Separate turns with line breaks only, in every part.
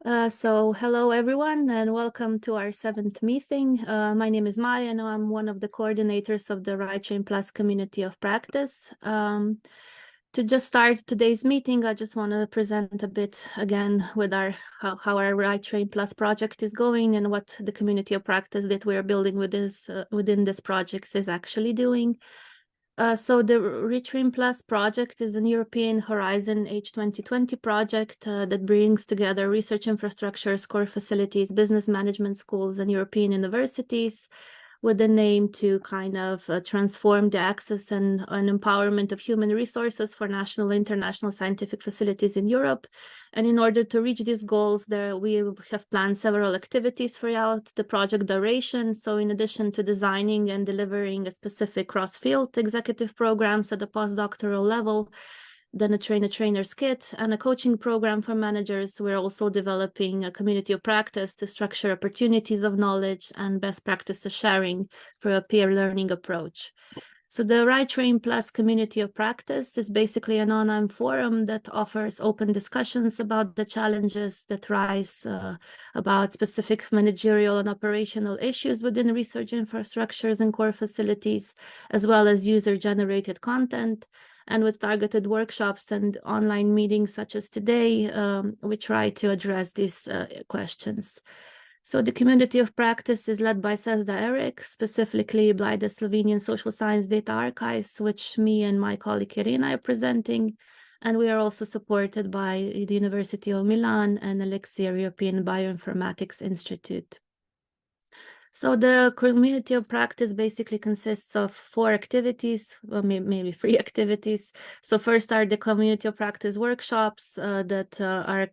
Hello everyone and welcome to our 7th meeting. My name is Maya and I'm one of the coordinators of the RItrainPlus community of practice. To just start today's meeting, I just want to present a bit again with how our RItrainPlus project is going and what the community of practice that we're building with within this project is actually doing. The RItrainPlus project is an European Horizon H2020 project that brings together research infrastructures, core facilities, business management schools, and European universities with the aim to kind of transform the access and empowerment of human resources for national and international scientific facilities in Europe. And in order to reach these goals, we have planned several activities throughout the project duration. So in addition to designing and delivering a specific cross-field executive programs at the postdoctoral level, then a trainer's kit and a coaching program for managers. We're also developing a community of practice to structure opportunities of knowledge and best practices sharing for a peer learning approach. So the RItrainPlus community of practice is basically an online forum that offers open discussions about the challenges that rise about specific managerial and operational issues within research infrastructures and core facilities, as well as user-generated content. And with targeted workshops and online meetings such as today, we try to address these questions. So the community of practice is led by Sesda Eric, specifically by the Slovenian Social Science Data Archives, which me and my colleague Irina are presenting. And we are also supported by the University of Milan and Elixir European Bioinformatics Institute. So the community of practice basically consists of 4 activities, well, maybe 3 activities. So first are the community of practice workshops that are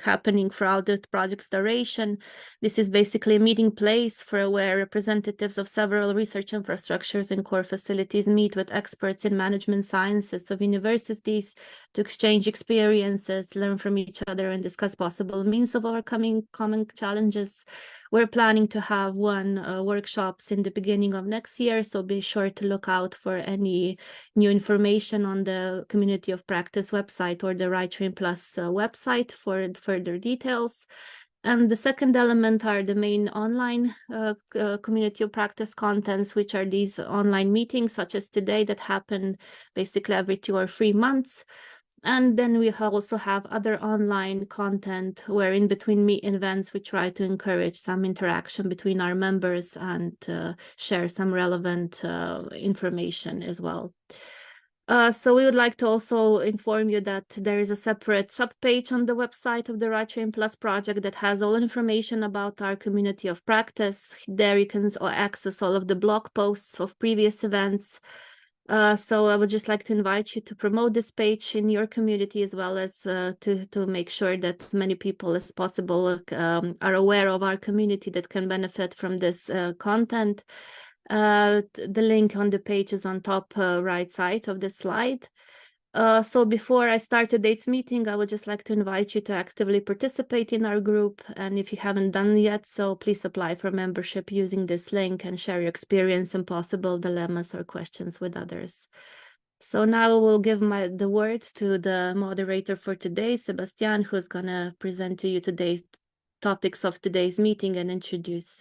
happening throughout the project's duration. This is basically a meeting place where representatives of several research infrastructures and core facilities meet with experts in management sciences of universities to exchange experiences, learn from each other, and discuss possible means of overcoming common challenges. We're planning to have one workshops in the beginning of next year, so be sure to look out for any new information on the Community of Practice website or the RItrainPlus website for further details. And the second element are the main online Community of Practice contents, which are these online meetings such as today that happen basically every 2 or 3 months. And then we also have other online content where in between events, we try to encourage some interaction between our members and share some relevant information as well. So we would like to also inform you that there is a separate subpage on the website of the RItrainPlus project that has all information about our community of practice. There you can access all of the blog posts of previous events. So I would just like to invite you to promote this page in your community, as well as to make sure that many people as possible are aware of our community that can benefit from this content. The link on the page is on top right side of the slide. So before I start today's meeting, I would just like to invite you to actively participate in our group. And if you haven't done yet, so please apply for membership using this link and share your experience and possible dilemmas or questions with others. So now we'll give the word to the moderator for today, Sebastian, who's going to present to you today's topics of today's meeting and introduce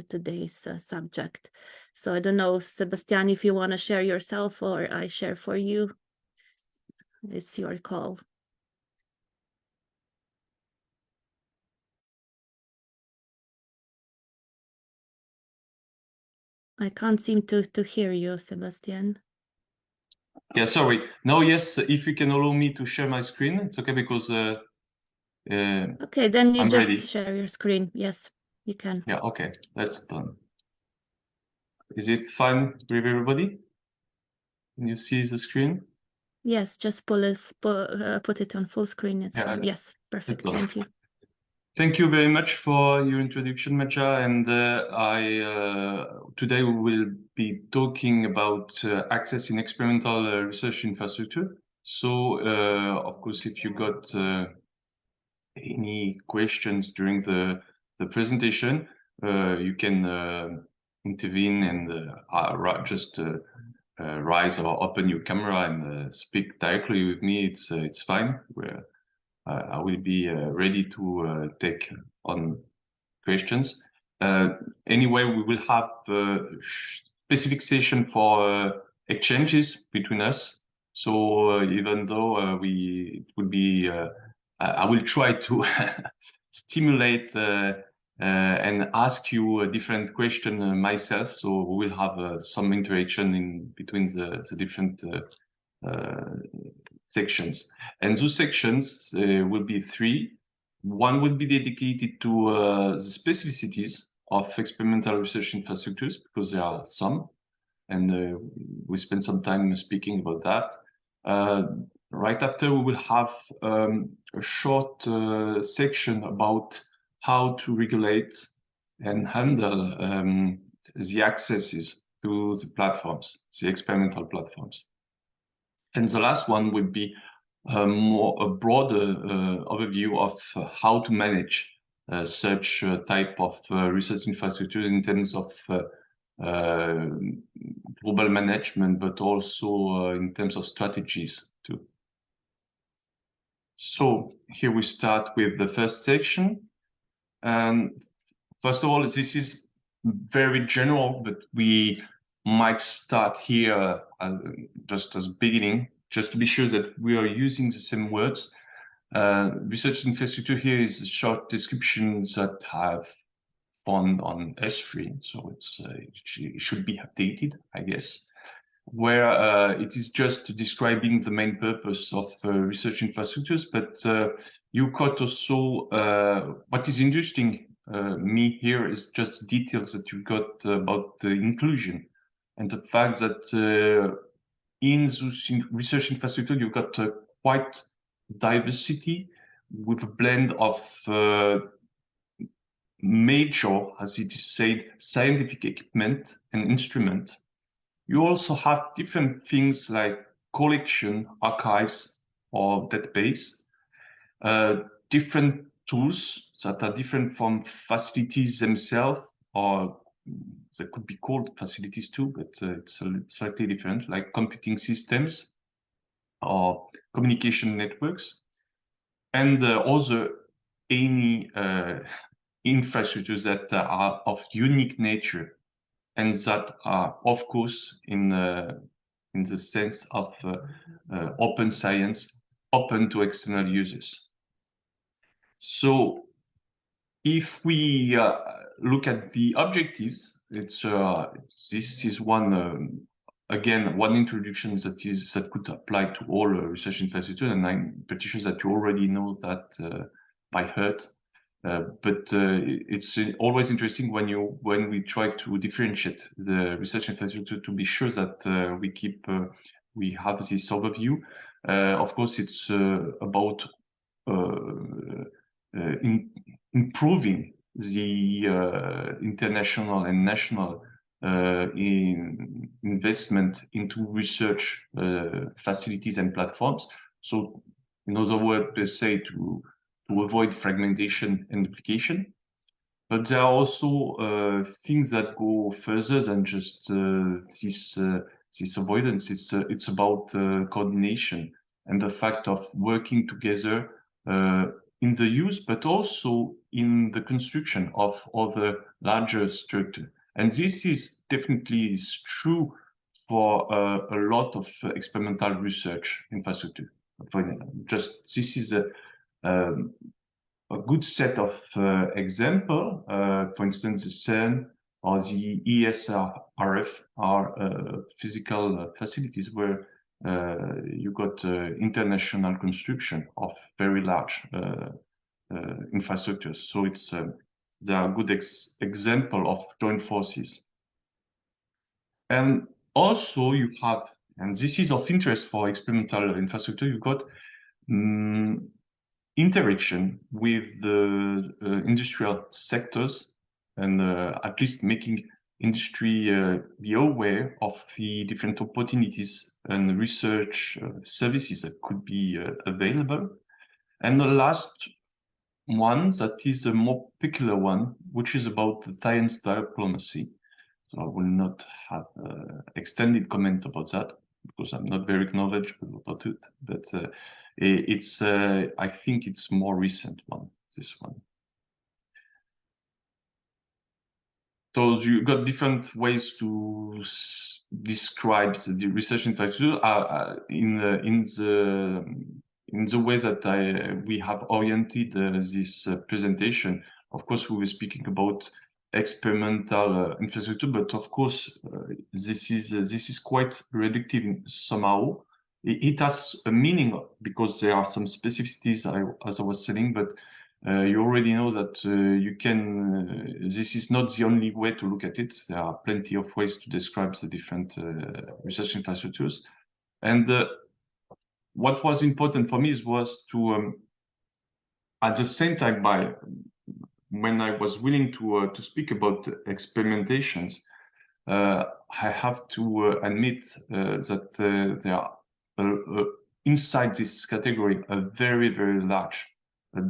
today's subject. So I don't know, Sebastian, if you want to share yourself or I share for you. It's your call. I can't seem to hear you, Sebastian.
Yeah, sorry. No, yes, if you can allow me to share my screen, it's okay because
okay, then you
I'm
just
ready.
share your screen. Yes, you can.
Yeah, okay, that's done. Is it fine with everybody? Can you see the screen?
Yes, just put it on full screen. It's fine. Yes, perfect. Thank you.
Thank you very much for your introduction, Maja. And today we will be talking about access in experimental research infrastructure. So, of course, if you got any questions during the presentation, you can intervene and just rise or open your camera and speak directly with me. It's fine. I will be ready to take on questions. Anyway, we will have a specific session for exchanges between us. So even though it would be, I will try to stimulate and ask you a different question myself. So we will have some interaction in between the different sections. And those sections will be three. One will be dedicated to the specificities of experimental research infrastructures, because there are some, and we spent some time speaking about that. Right after, we will have a short section about how to regulate and handle the accesses to the platforms, the experimental platforms. And the last one would be a broader overview of how to manage such type of research infrastructure in terms of global management, but also in terms of strategies too. So here we start with the first section. And first of all, this is very general, but we might start here just as beginning, just to be sure that we are using the same words. Research infrastructure here is a short description that I've found on S3, so it should be updated, I guess, where it is just describing the main purpose of research infrastructures. But you got also what is interesting me here is just details that you got about the inclusion and the fact that in those research infrastructure you got quite diversity with a blend of major, as it is said, scientific equipment and instrument. You also have different things like collection, archives, or database, different tools that are different from facilities themselves, or they could be called facilities too, but it's slightly different, like computing systems or communication networks, and other any infrastructures that are of unique nature and that are, of course, in the sense of open science, open to external users. So if we look at the objectives, this is one again one introduction that could apply to all research infrastructure, and I'm pretty sure that you already know that by heart. But it's always interesting when we try to differentiate the research infrastructure to be sure that we have this overview. Of course, it's about improving the international and national investment into research facilities and platforms. So, in other words, per se, to avoid fragmentation and duplication. But there are also things that go further than just this avoidance. It's about coordination and the fact of working together in the use, but also in the construction of other larger structures. And this is definitely true for a lot of experimental research infrastructure. Just this is a good set of example. For instance, the CERN or the ESRF are physical facilities where you got international construction of very large infrastructures. So it's they are a good example of joint forces. And also you have, and this is of interest for experimental infrastructure, you got interaction with the industrial sectors, and at least making industry be aware of the different opportunities and research services that could be available. And the last one, that is a more peculiar one, which is about the science diplomacy. So I will not have extended comment about that, because I'm not very knowledgeable about it, but I think it's more recent one, this one. So you got different ways to describe the research infrastructure in the way that we is oriented this presentation. Of course, we were speaking about experimental infrastructure, but of course, this is quite reductive somehow. It has a meaning because there are some specificities, as I was saying, but you already know that you can. This is not the only way to look at it. There are plenty of ways to describe the different research infrastructures. And what was important for me was to, at the same time, when I was willing to speak about experimentations, I have to admit that there are inside this category a very, very large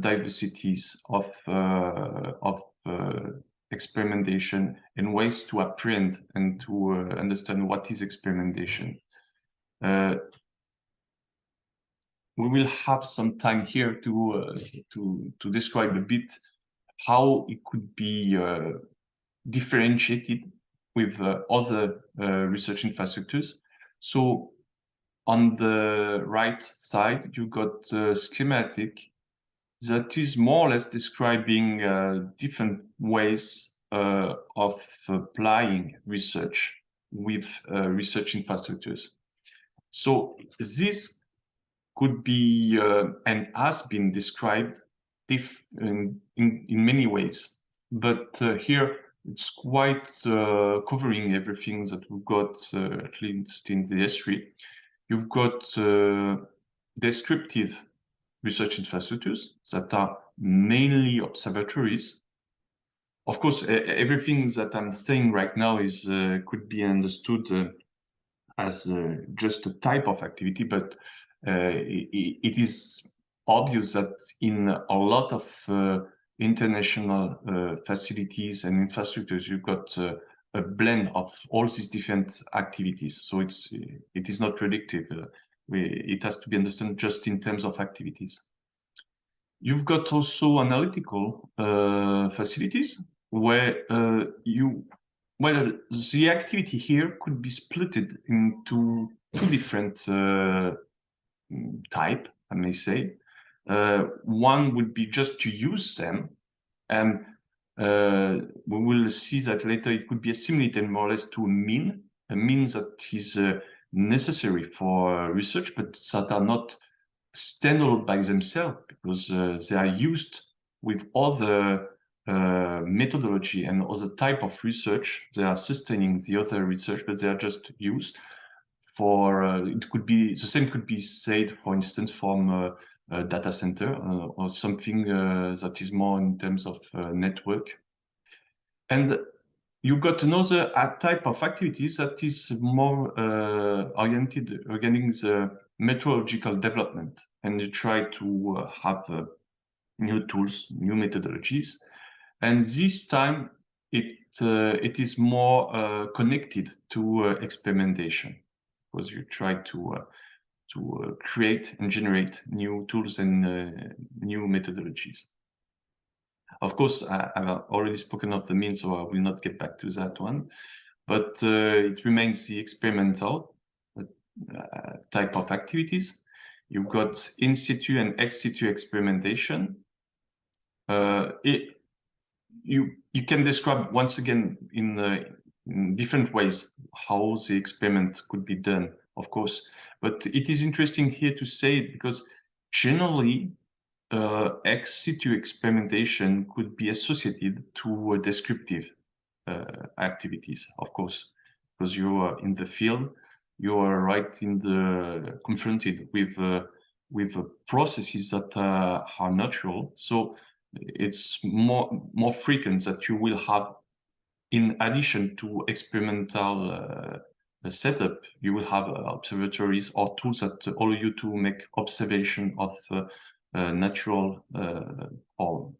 diversities of experimentation and ways to apprehend and to understand what is experimentation. We will have some time here to describe a bit how it could be differentiated with other research infrastructures. So on the right side, you got a schematic that is more or less describing different ways of applying research with research infrastructures. So this could be and has been described in many ways, but here it's quite covering everything that we've got, at least in the history. You've got descriptive research infrastructures that are mainly observatories. Of course, everything that I'm saying right now is could be understood as just a type of activity, but it is obvious that in a lot of international facilities and infrastructures, you've got a blend of all these different activities. So it is not predictive. It has to be understood just in terms of activities. You've got also analytical facilities where the activity here could be split into two different type, I may say. One would be just to use them, and we will see that later. It could be assimilated more or less to a mean that is necessary for research, but that are not standalone by themselves because they are used with other methodology and other type of research. They are sustaining the other research, but they are just used for. It could be the same. Could be said, for instance, from a data center or something that is more in terms of network. And you've got another type of activities that is more oriented regarding the methodological development, and you try to have new tools, new methodologies, and this time it is more connected to experimentation, because you try to create and generate new tools and new methodologies. Of course, I've already spoken of the mean, so I will not get back to that one, but it remains the experimental type of activities. You've got in situ and ex situ experimentation. You can describe once again in different ways how the experiment could be done, of course, but it is interesting here to say it because generally ex situ experimentation could be associated to descriptive activities, of course, because you are in the field, you are right in the confronted with processes that are natural. So it's more frequent that you will have, in addition to experimental setup, you will have observatories or tools that allow you to make observation of natural or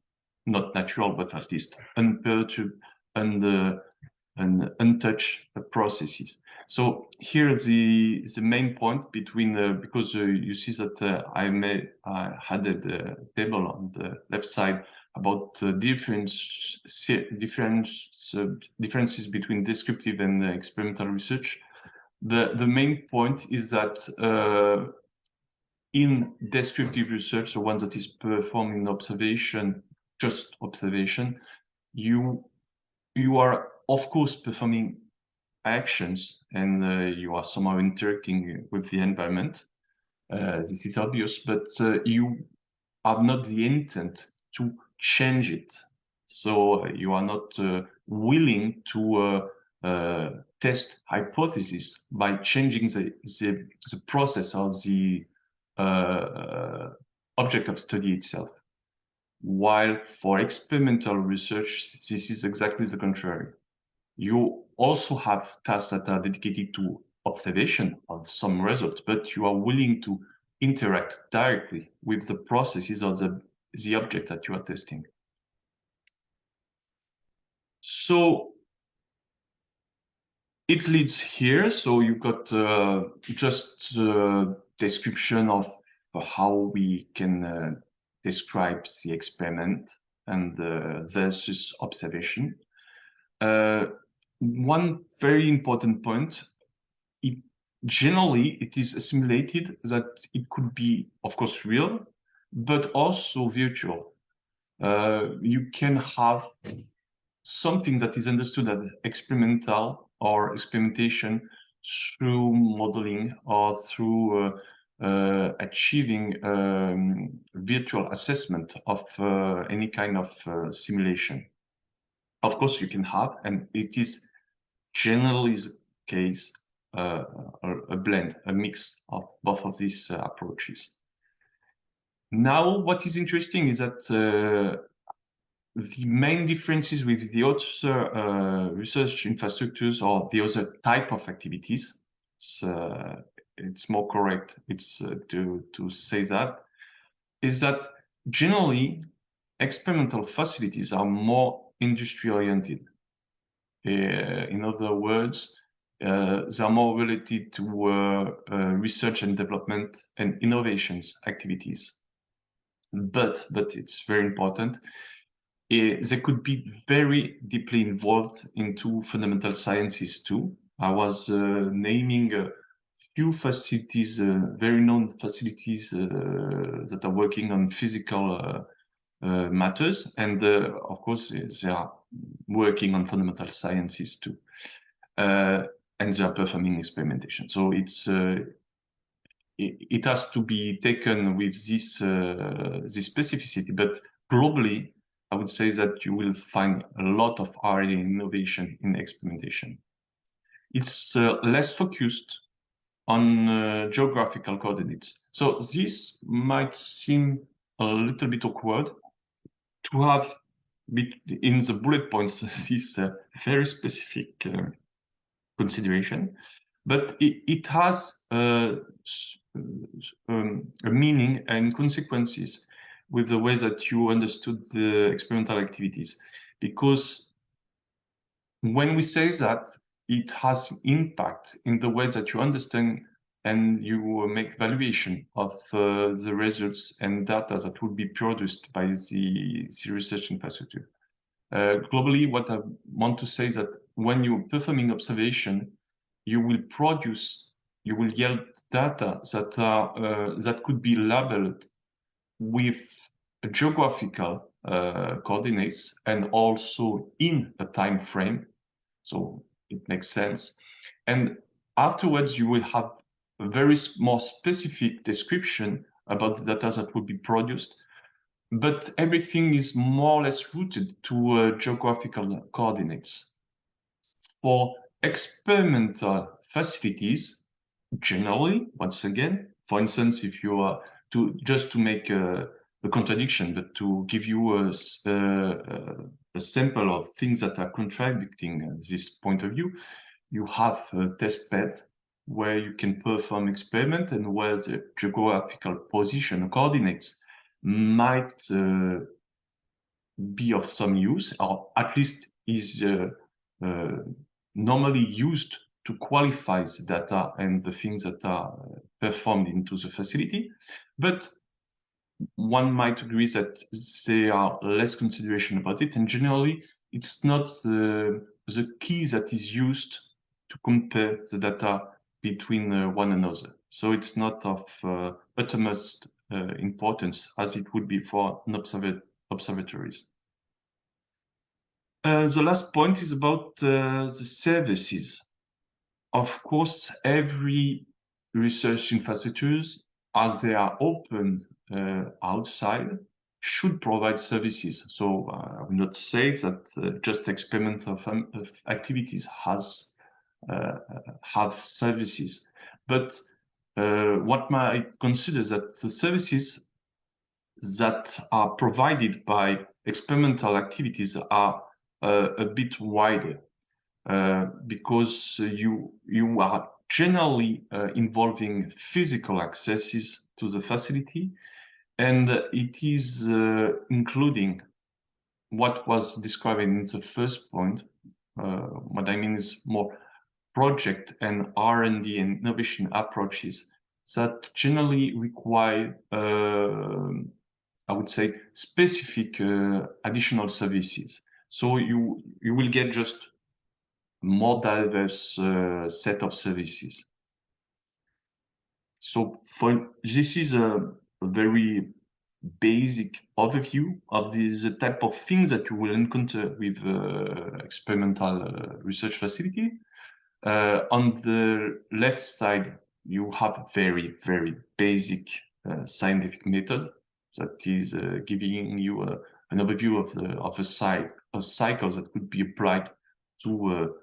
not natural, but at least unperturbed and untouched processes. So here the main point between because you see that I had a table on the left side about differences between descriptive and experimental research. The main point is that in descriptive research, the one that is performed in observation, just observation, you are of course performing actions and you are somehow interacting with the environment. This is obvious, but you have not the intent to change it. So you are not willing to test hypotheses by changing the process or the object of study itself. While for experimental research, this is exactly the contrary. You also have tasks that are dedicated to observation of some results, but you are willing to interact directly with the processes of the object that you are testing. So it leads here. So you got just the description of how we can describe the experiment and versus observation. One very important point, generally it is assimilated that it could be, of course, real, but also virtual. You can have something that is understood as experimental or experimentation through modeling or through achieving virtual assessment of any kind of simulation. Of course, you can have, and it is generally the case, a blend, a mix of both of these approaches. Now, what is interesting is that the main differences with the other research infrastructures or the other type of activities, it's more correct to say that, is that generally experimental facilities are more industry-oriented. In other words, they are more related to research and development and innovations activities. But it's very important. They could be very deeply involved into fundamental sciences too. I was naming a few facilities, very known facilities that are working on physical matters, and of course they are working on fundamental sciences too, and they are performing experimentation. So it has to be taken with this specificity, but globally, I would say that you will find a lot of R&D innovation in experimentation. It's less focused on geographical coordinates. So this might seem a little bit awkward to have in the bullet points this very specific consideration, but it has a meaning and consequences with the way that you understood the experimental activities. Because when we say that, it has impact in the way that you understand and you make valuation of the results and data that will be produced by the research infrastructure. Globally, what I want to say is that when you're performing observation, you will yield data that are that could be labeled with geographical coordinates and also in a time frame. So it makes sense. And afterwards, you will have a very more specific description about the data that will be produced. But everything is more or less rooted to geographical coordinates. For experimental facilities, generally, once again, for instance, if you are just to make a contradiction, but to give you a sample of things that are contradicting this point of view, you have a test bed where you can perform experiment and where the geographical position coordinates might be of some use, or at least is normally used to qualify the data and the things that are performed into the facility. But one might agree that there are less consideration about it, and generally it's not the key that is used to compare the data between one another. So it's not of utmost importance as it would be for an observatories. The last point is about the services. Of course, every research infrastructures, as they are open outside, should provide services. So I will not say that just experimental activities have services, but what might consider that the services that are provided by experimental activities are a bit wider. Because you are generally involving physical accesses to the facility, and it is including what was described in the first point. What I mean is more project and R&D and innovation approaches that generally require, I would say, specific additional services. So you will get just more diverse set of services. So this is a very basic overview of the type of things that you will encounter with experimental research facility. On the left side, you have very, very basic scientific method that is giving you an overview of a cycle that could be applied to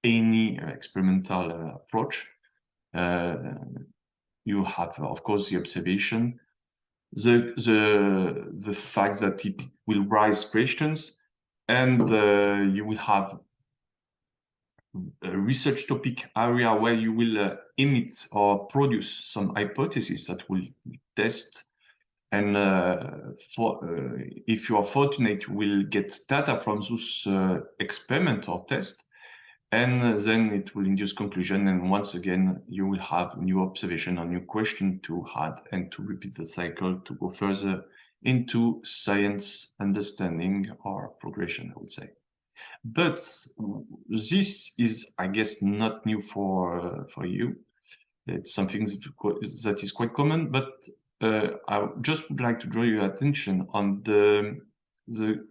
any experimental approach. You have, of course, the observation, the fact that it will raise questions, and you will have a research topic area where you will emit or produce some hypotheses that will test. And if you are fortunate, you will get data from those experiment or test. And then it will induce conclusion. And once again, you will have new observation or new question to add and to repeat the cycle to go further into science understanding or progression, I would say. But this is, I guess, not new for you. It's something that is quite common, but I just would like to draw your attention on the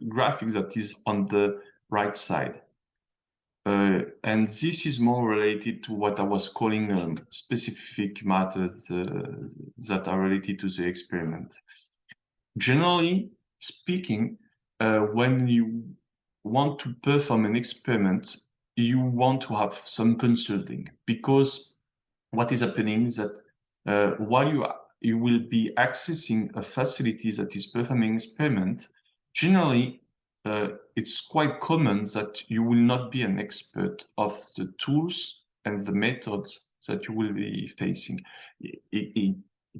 graphic that is on the right side. And this is more related to what I was calling specific matters that are related to the experiment. Generally speaking, when you want to perform an experiment, you want to have some consulting, because what is happening is that while you will be accessing a facility that is performing experiment, generally it's quite common that you will not be an expert of the tools and the methods that you will be facing. It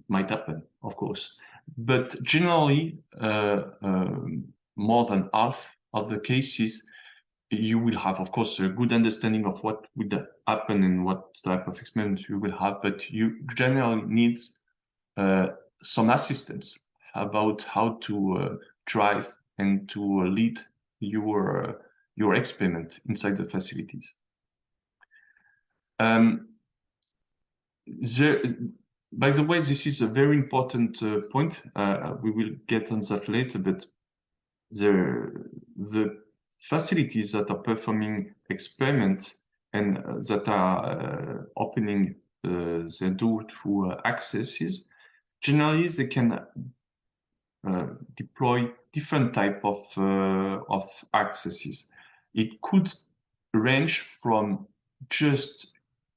might happen, of course, but generally more than half of the cases, you will have, of course, a good understanding of what would happen and what type of experiment you will have, but you generally need some assistance about how to drive and to lead your experiment inside the facilities. By the way, this is a very important point. We will get on that later, but the facilities that are performing experiments and that are opening the door to accesses, generally they can deploy different type of accesses. It could range from just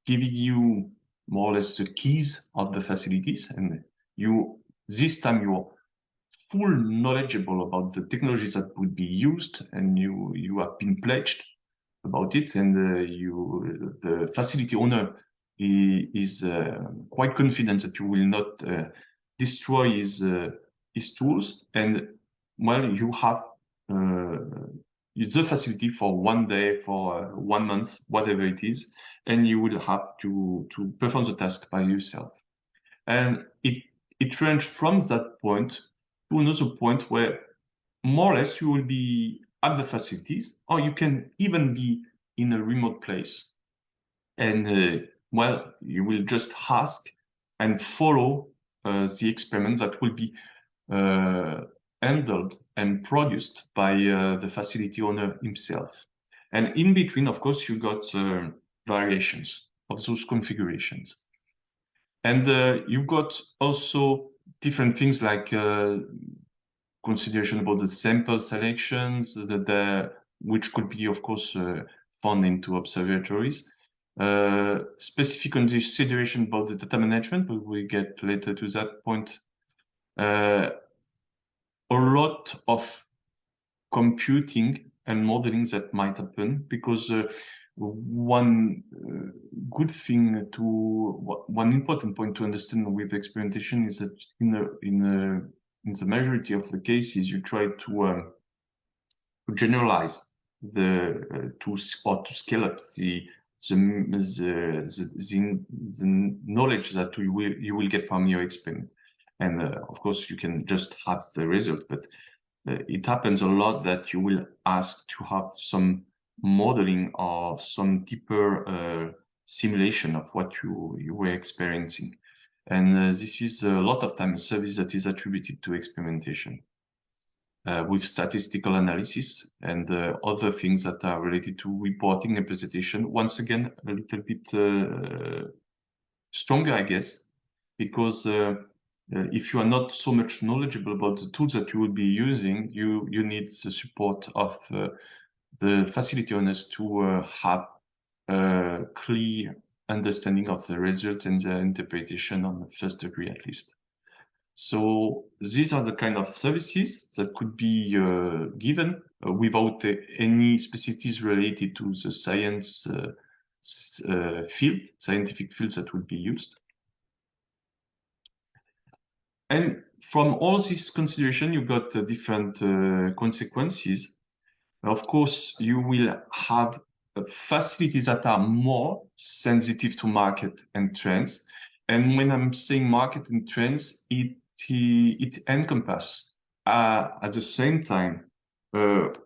giving you more or less the keys of the facilities, and this time you're full knowledgeable about the technologies that would be used, and you have been pledged about it, and the facility owner is quite confident that you will not destroy his tools, and well, you have the facility for one day, for 1 month, whatever it is, and you will have to perform the task by yourself. And it ranges from that point to another point where more or less you will be at the facilities, or you can even be in a remote place. And well, you will just ask and follow the experiment that will be handled and produced by the facility owner himself. And in between, of course, you got variations of those configurations. And you've got also different things like consideration about the sample selections, which could be, of course, found into observatories. Specific consideration about the data management, but we get later to that point. A lot of computing and modeling that might happen, because one important point to understand with experimentation is that in the majority of the cases, you try to generalize to scale up the knowledge that you will get from your experiment. And of course, you can just have the result, but it happens a lot that you will ask to have some modeling or some deeper simulation of what you were experiencing. And this is a lot of time a service that is attributed to experimentation with statistical analysis and other things that are related to reporting and presentation. Once again, a little bit stronger, I guess, because if you are not so much knowledgeable about the tools that you will be using, you need the support of the facility owners to have a clear understanding of the results and the interpretation on the first degree at least. So these are the kind of services that could be given without any specificities related to the scientific fields that would be used. And from all this consideration, you got different consequences. Of course, you will have facilities that are more sensitive to market and trends. And when I'm saying market and trends, it encompasses at the same time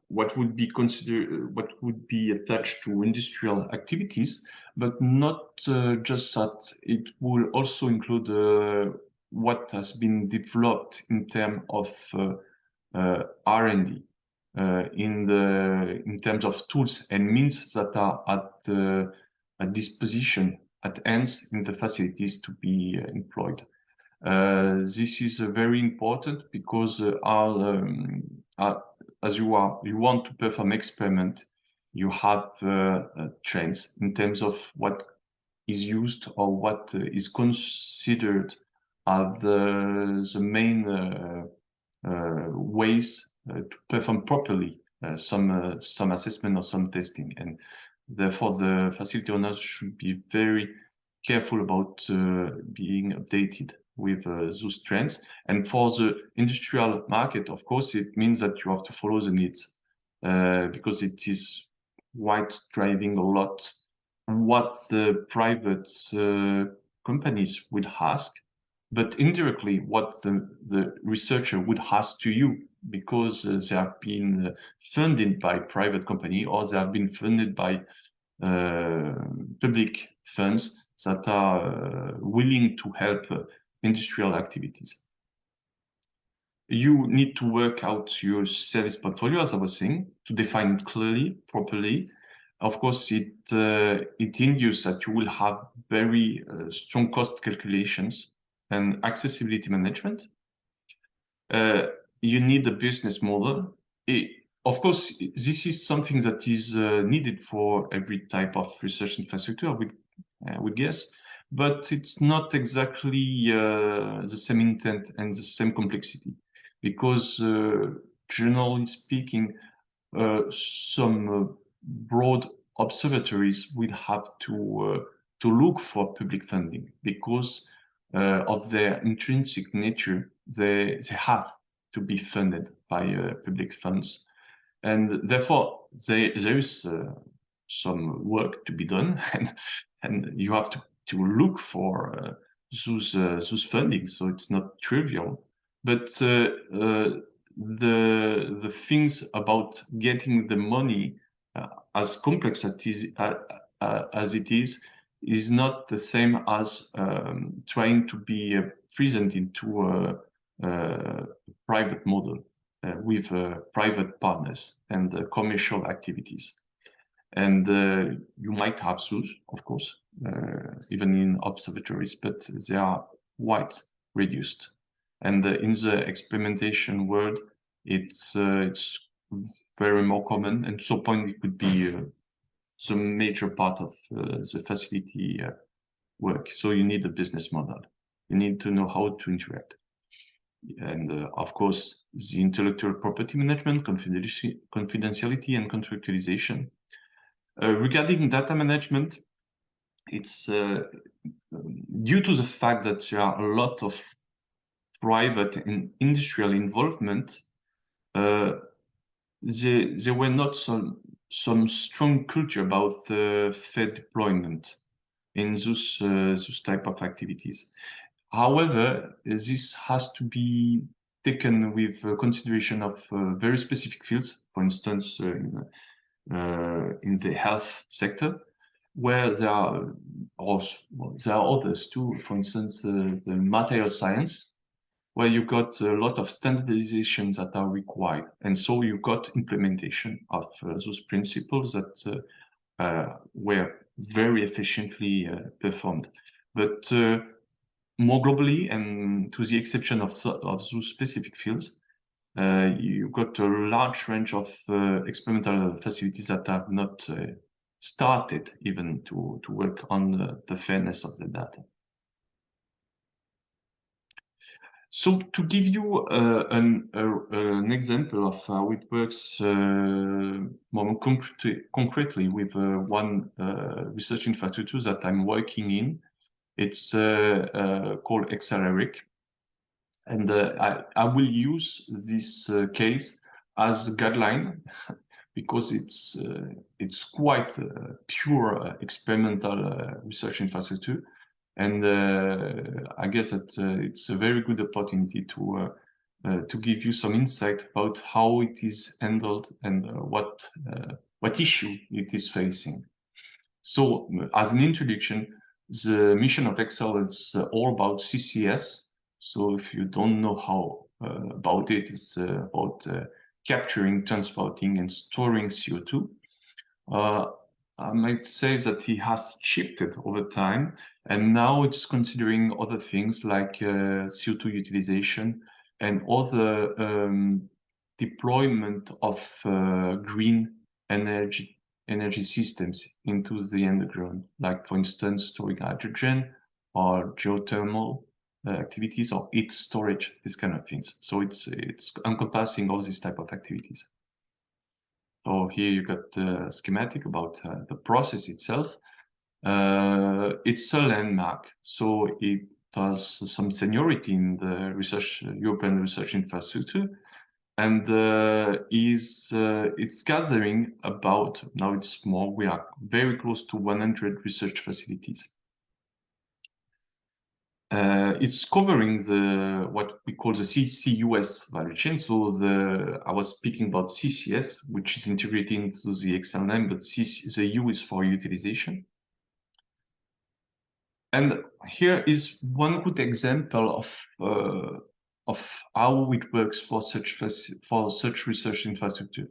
what would be attached to industrial activities, but not just that. It will also include what has been developed in terms of R&D. In terms of tools and means that are at disposition, at hands in the facilities to be employed. This is very important because as you want to perform experiment, you have trends in terms of what is used or what is considered as the main ways to perform properly some assessment or some testing, and therefore the facility owners should be very careful about being updated with those trends. And for the industrial market, of course, it means that you have to follow the needs because it is quite driving a lot what the private companies would ask, but indirectly what the researcher would ask to you, because they have been funded by private company or they have been funded by public funds that are willing to help industrial activities. You need to work out your service portfolio, as I was saying, to define it clearly, properly. Of course, it induces that you will have very strong cost calculations and accessibility management. You need a business model. Of course, this is something that is needed for every type of research infrastructure, I would guess, but it's not exactly the same intent and the same complexity, because generally speaking, some broad observatories will have to look for public funding because of their intrinsic nature. They have to be funded by public funds, and therefore there is some work to be done. And and you have to look for those funding, so it's not trivial. But the things about getting the money, as complex as it is not the same as trying to be present into a private model with private partners and commercial activities. And you might have those, of course, even in observatories, but they are quite reduced. And in the experimentation world, it's very more common, and so point it could be the major part of the facility work. So you need a business model. You need to know how to interact. And of course, the intellectual property management, confidentiality, and contractualization. Regarding data management, it's due to the fact that there are a lot of private and industrial involvement, there were not some strong culture about fair deployment in those type of activities. However, this has to be taken with consideration of very specific fields, for instance, in the health sector, where there are others too. For instance, the material science, where you got a lot of standardizations that are required, and so you got implementation of those principles that were very efficiently performed. But more globally, and to the exception of those specific fields, you got a large range of experimental facilities that have not started even to work on the fairness of the data. So to give you an example of how it works more concretely with one research infrastructure that I'm working in, it's called RIC. And I will use this case as a guideline because it's quite pure experimental research infrastructure, and I guess that it's a very good opportunity to give you some insight about how it is handled and what issue it is facing. So, as an introduction, the mission of Excel is all about CCS. So if you don't know how about it, it's about capturing, transporting, and storing CO2. I might say that he has shifted over time, and now it's considering other things like CO2 utilization and other deployment of green energy systems into the underground, like for instance storing hydrogen or geothermal activities or heat storage, this kind of things. So it's encompassing all these type of activities. So here you got the schematic about the process itself. It's a landmark, so it has some seniority in the European research infrastructure, and it's gathering about, now it's more, we are very close to 100 research facilities. It's covering what we call the CCUS value chain. So I was speaking about CCS, which is integrated into the Excel name, but the U is for utilization. And here is one good example of how it works for such research infrastructure.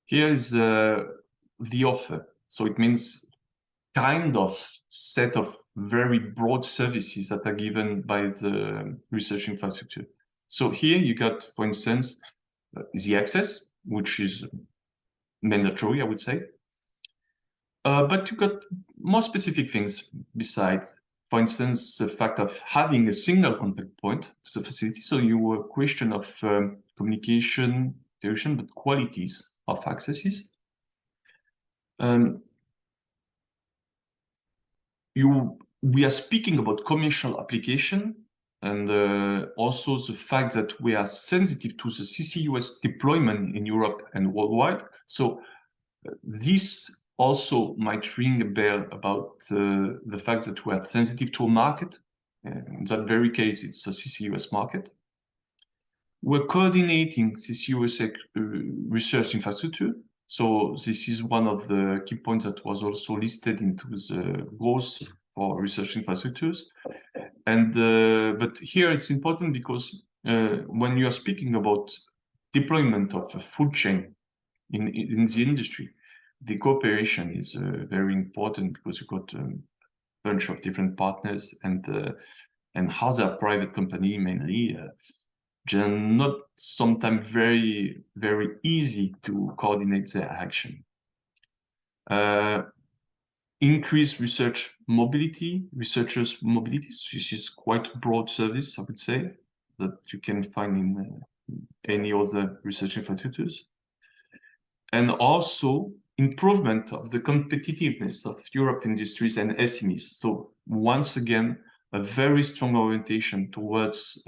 Here is the offer. So it means kind of set of very broad services that are given by the research infrastructure. So here you got, for instance, the access, which is mandatory, I would say. But you got more specific things besides, for instance, the fact of having a single contact point to the facility. So your question of communication, duration, but qualities of accesses. We are speaking about commercial application, and also the fact that we are sensitive to the CCUS deployment in Europe and worldwide. So this also might ring a bell about the fact that we are sensitive to a market. In that very case, it's a CCUS market. We're coordinating CCUS research infrastructure. So this is one of the key points that was also listed into the goals for research infrastructures. And but here it's important because when you are speaking about deployment of a food chain in the industry, the cooperation is very important because you've got a bunch of different partners and as a private company mainly, they're not sometimes very easy to coordinate their action. Increase research mobility, researchers' mobility. This is quite a broad service, I would say, that you can find in any other research infrastructures. And also improvement of the competitiveness of Europe industries and SMEs. So once again, a very strong orientation towards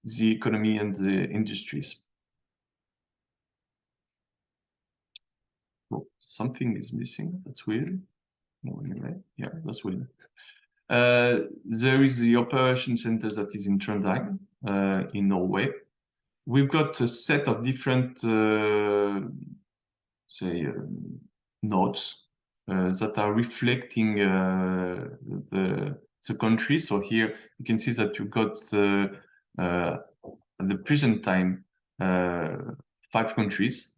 the economy and the industries. Oh, something is missing. That's weird. No, anyway, yeah, that's weird. There is the operation center that is in Trondheim, in Norway. We've got a set of different, nodes that are reflecting the country. So here you can see that you've got at the present time 5 countries,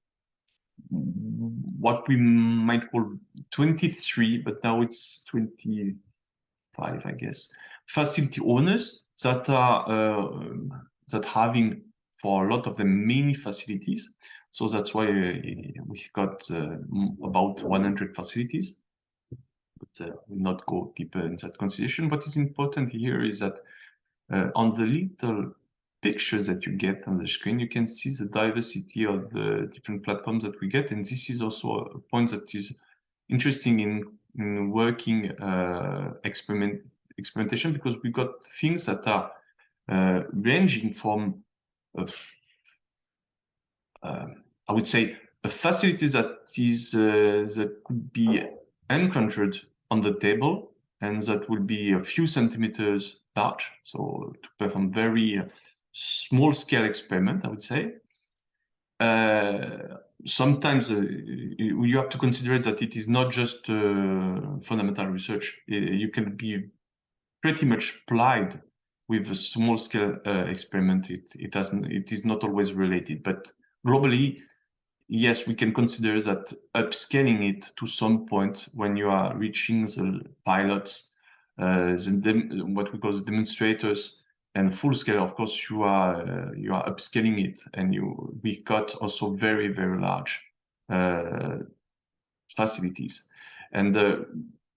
what we might call 23, but now it's 25, I guess, facility owners that are that having for a lot of the many facilities. So that's why we've got about 100 facilities. But we'll not go deeper in that consideration. What is important here is that on the little pictures that you get on the screen, you can see the diversity of the different platforms that we get. And this is also a point that is interesting in working experimentation, because we've got things that are ranging from I would say a facility that is that could be encountered on the table and that will be a few centimeters large, so to perform very small scale experiment, I would say. Sometimes you have to consider that it is not just fundamental research. You can be pretty much applied with a small scale experiment. It is not always related, but globally, yes, we can consider that upscaling it to some point when you are reaching the pilots, what we call the demonstrators, and full scale. Of course, you are upscaling it, and we got also very large facilities, and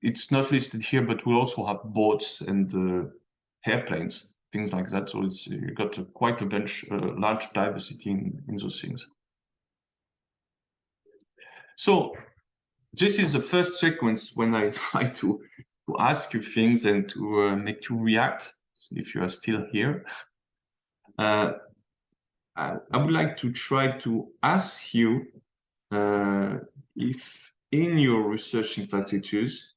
it's not listed here, but we also have boats and airplanes, things like that. So it's you got quite a bunch, large diversity in those things. So this is the first sequence when I try to ask you things and to make you react. So if you are still here, I would like to try to ask you if in your research infrastructures,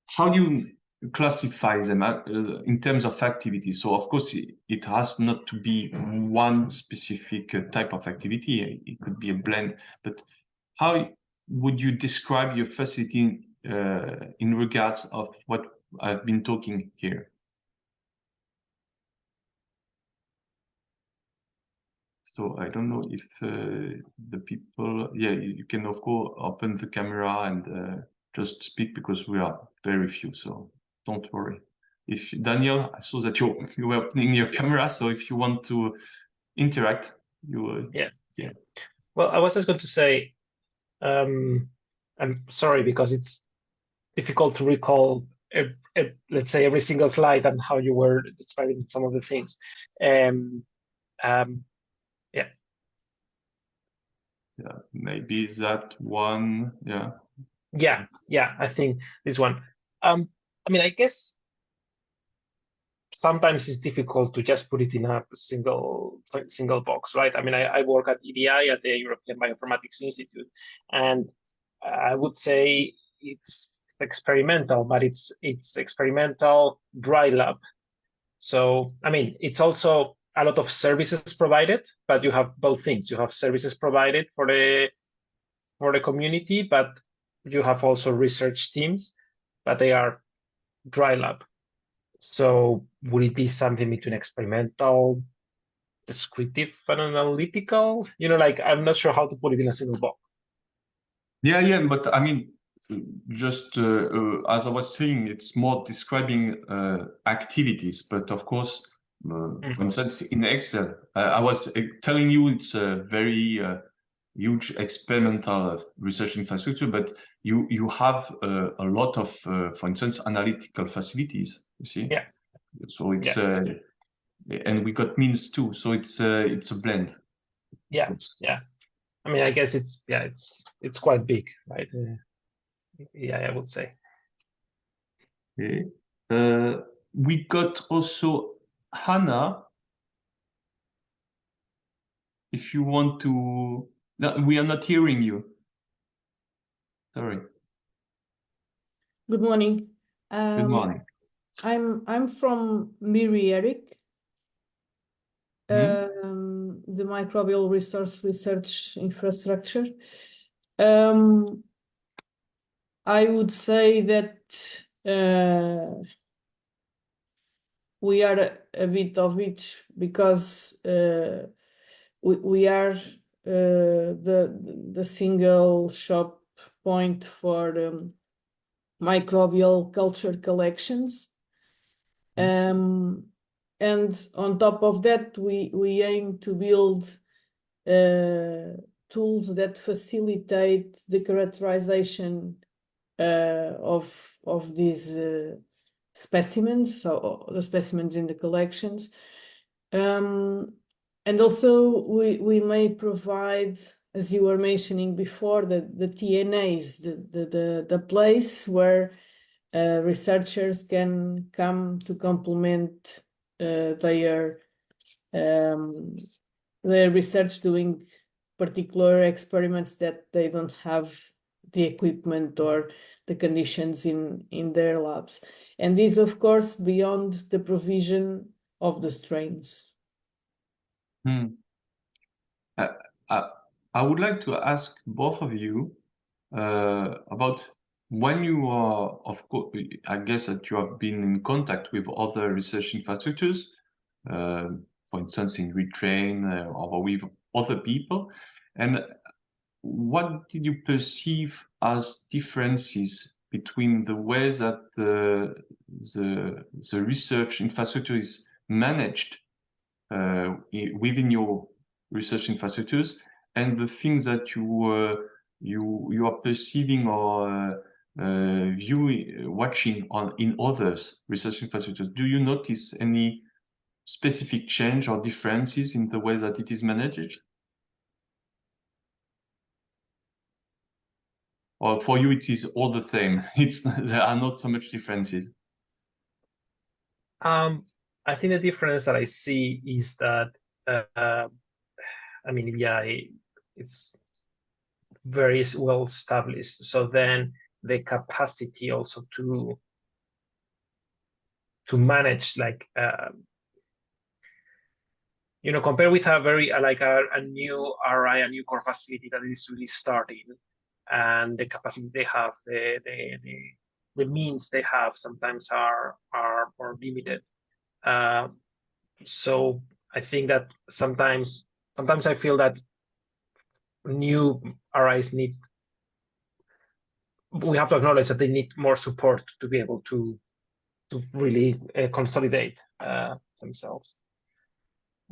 how you classify them in terms of activity. So of course, it has not to be one specific type of activity. It could be a blend, but how would you describe your facility in regards of what I've been talking here? So I don't know if the people, yeah, you can of course open the camera and just speak, because we are very few, so don't worry. If Daniel, I saw that you were opening your camera, so if you want to interact, you
yeah. Well, I was just going to say, I'm sorry, because it's difficult to recall let's say every single slide and how you were describing some of the things.
Yeah, maybe that one.
Yeah, I think this one. I mean, I guess sometimes it's difficult to just put it in a single box, right? I mean, I work at EBI, at the European Bioinformatics Institute, and I would say it's experimental, but it's experimental dry lab. So, I mean, it's also a lot of services provided, but you have both things. You have services provided for the community, but you have also research teams, but they are dry lab. So would it be something between experimental, descriptive, and analytical? Like I'm not sure how to put it in a single box.
Yeah, but I mean, just as I was saying, it's more describing activities. But of course, for instance, in Excel, I was telling you it's a very huge experimental research infrastructure, but you have a lot of, for instance, analytical facilities. You see,
Yeah.
So it's and we got means too. So it's a blend.
Yeah. I mean, I guess it's quite big, right? I would say.
Okay. We got also Hannah. If you want to, no, we are not hearing you. Sorry.
Good morning.
Good morning.
I'm from Miri Eric, the microbial resource research infrastructure. I would say that we are a bit of each because we are the single shop point for microbial culture collections. And on top of that, we aim to build tools that facilitate the characterization of these specimens, so the specimens in the collections. And also we may provide, as you were mentioning before, the TNAs, the place where researchers can come to complement their research, doing particular experiments that they don't have the equipment or the conditions in their labs. And this, of course, beyond the provision of the strains.
I would like to ask both of you about when you are, of course, I guess that you have been in contact with other research infrastructures, for instance, in RItrain or with other people. And what did you perceive as differences between the way that the research infrastructure is managed within your research infrastructures and the things that you are perceiving or watching in others research infrastructures? Do you notice any specific change or differences in the way that it is managed? Or for you, it is all the same? There are not so much differences.
I think the difference that I see is that, I mean, it's very well established. So then the capacity also to manage, like, compared with a very a new RI, a new core facility that is really starting, and the capacity they have, the means they have sometimes are more limited. So I think that sometimes I feel that new RIs we have to acknowledge that they need more support to be able to really consolidate themselves.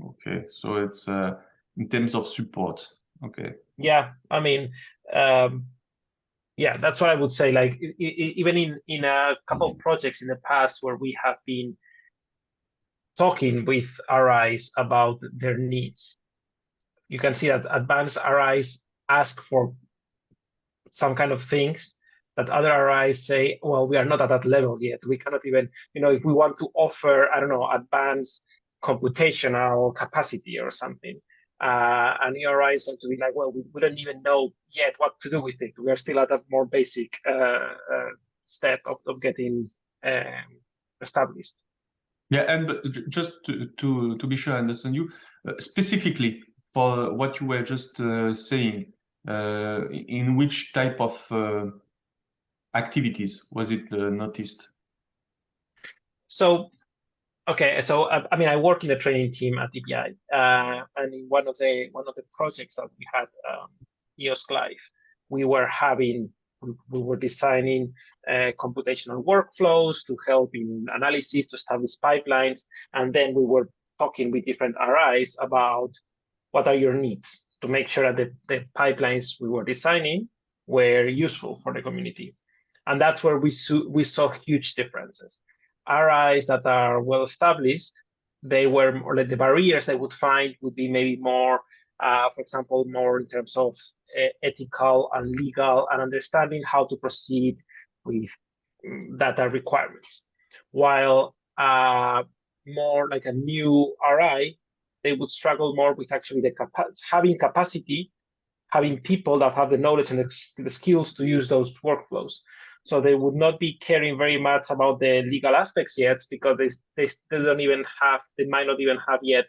Okay, so it's in terms of support. Okay.
Yeah, I mean, yeah, that's what I would say. Like even in a couple of projects in the past where we have been talking with RIs about their needs, you can see that advanced RIs ask for some kind of things that other RIs say, well, we are not at that level yet. We cannot even, if we want to offer, I don't know, advanced computational capacity or something, And ERI is going to be like, well, we don't even know yet what to do with it. We are still at a more basic step of getting established.
Yeah, and just to be sure I understand you, specifically for what you were just saying, in which type of activities was it noticed?
So, okay, so I mean, I work in the training team at DPI, and in one of the projects that we had, EOSC Live, we were designing computational workflows to help in analysis, to establish pipelines, and then we were talking with different RIs about what are your needs to make sure that the pipelines we were designing were useful for the community. And that's where we saw huge differences. RIs that are well established, they were more like the barriers they would find would be maybe more, for example, more in terms of ethical and legal and understanding how to proceed with data requirements. While more like a new RI, they would struggle more with actually having capacity, having people that have the knowledge and the skills to use those workflows. So they would not be caring very much about the legal aspects yet, because they don't even have, they might not even have yet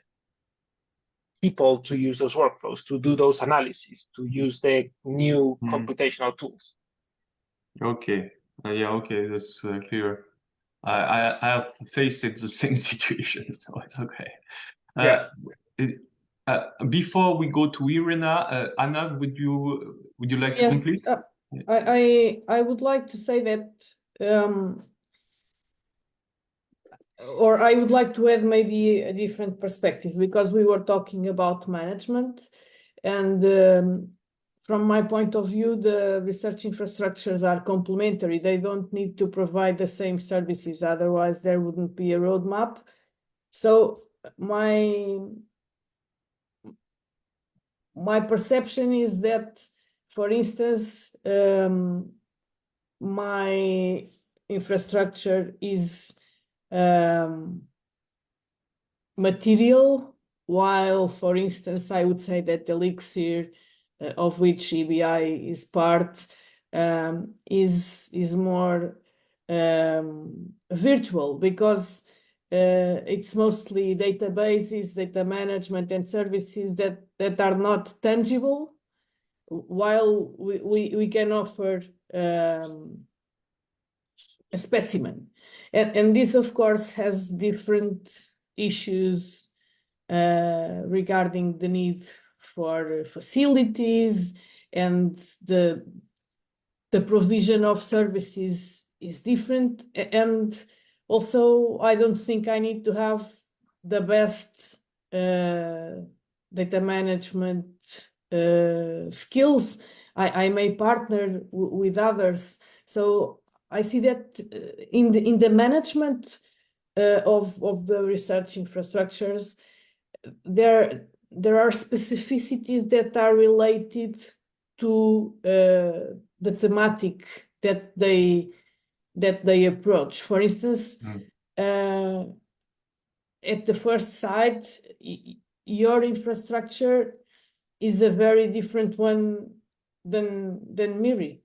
people to use those workflows, to do those analyses, to use the new computational tools.
Okay, yeah, okay, that's clear. I have faced the same situation, so it's okay.
Yeah.
Before we go to Irina, Anna, would you like to complete?
I would like to say that, or I would like to add maybe a different perspective, because we were talking about management, and from my point of view, the research infrastructures are complementary. They don't need to provide the same services, otherwise there wouldn't be a roadmap. So my perception is that, for instance, my infrastructure is material, while, for instance, I would say that Elixir, of which EBI is part, is more virtual, because it's mostly databases, data management, and services that are not tangible, while we can offer a specimen. And this, of course, has different issues regarding the need for facilities, and the provision of services is different. And also, I don't think I need to have the best data management skills. I may partner with others. So I see that in the management of the research infrastructures, there are specificities that are related to the thematic that they approach. For instance, at the first sight, your infrastructure is a very different one than Miri.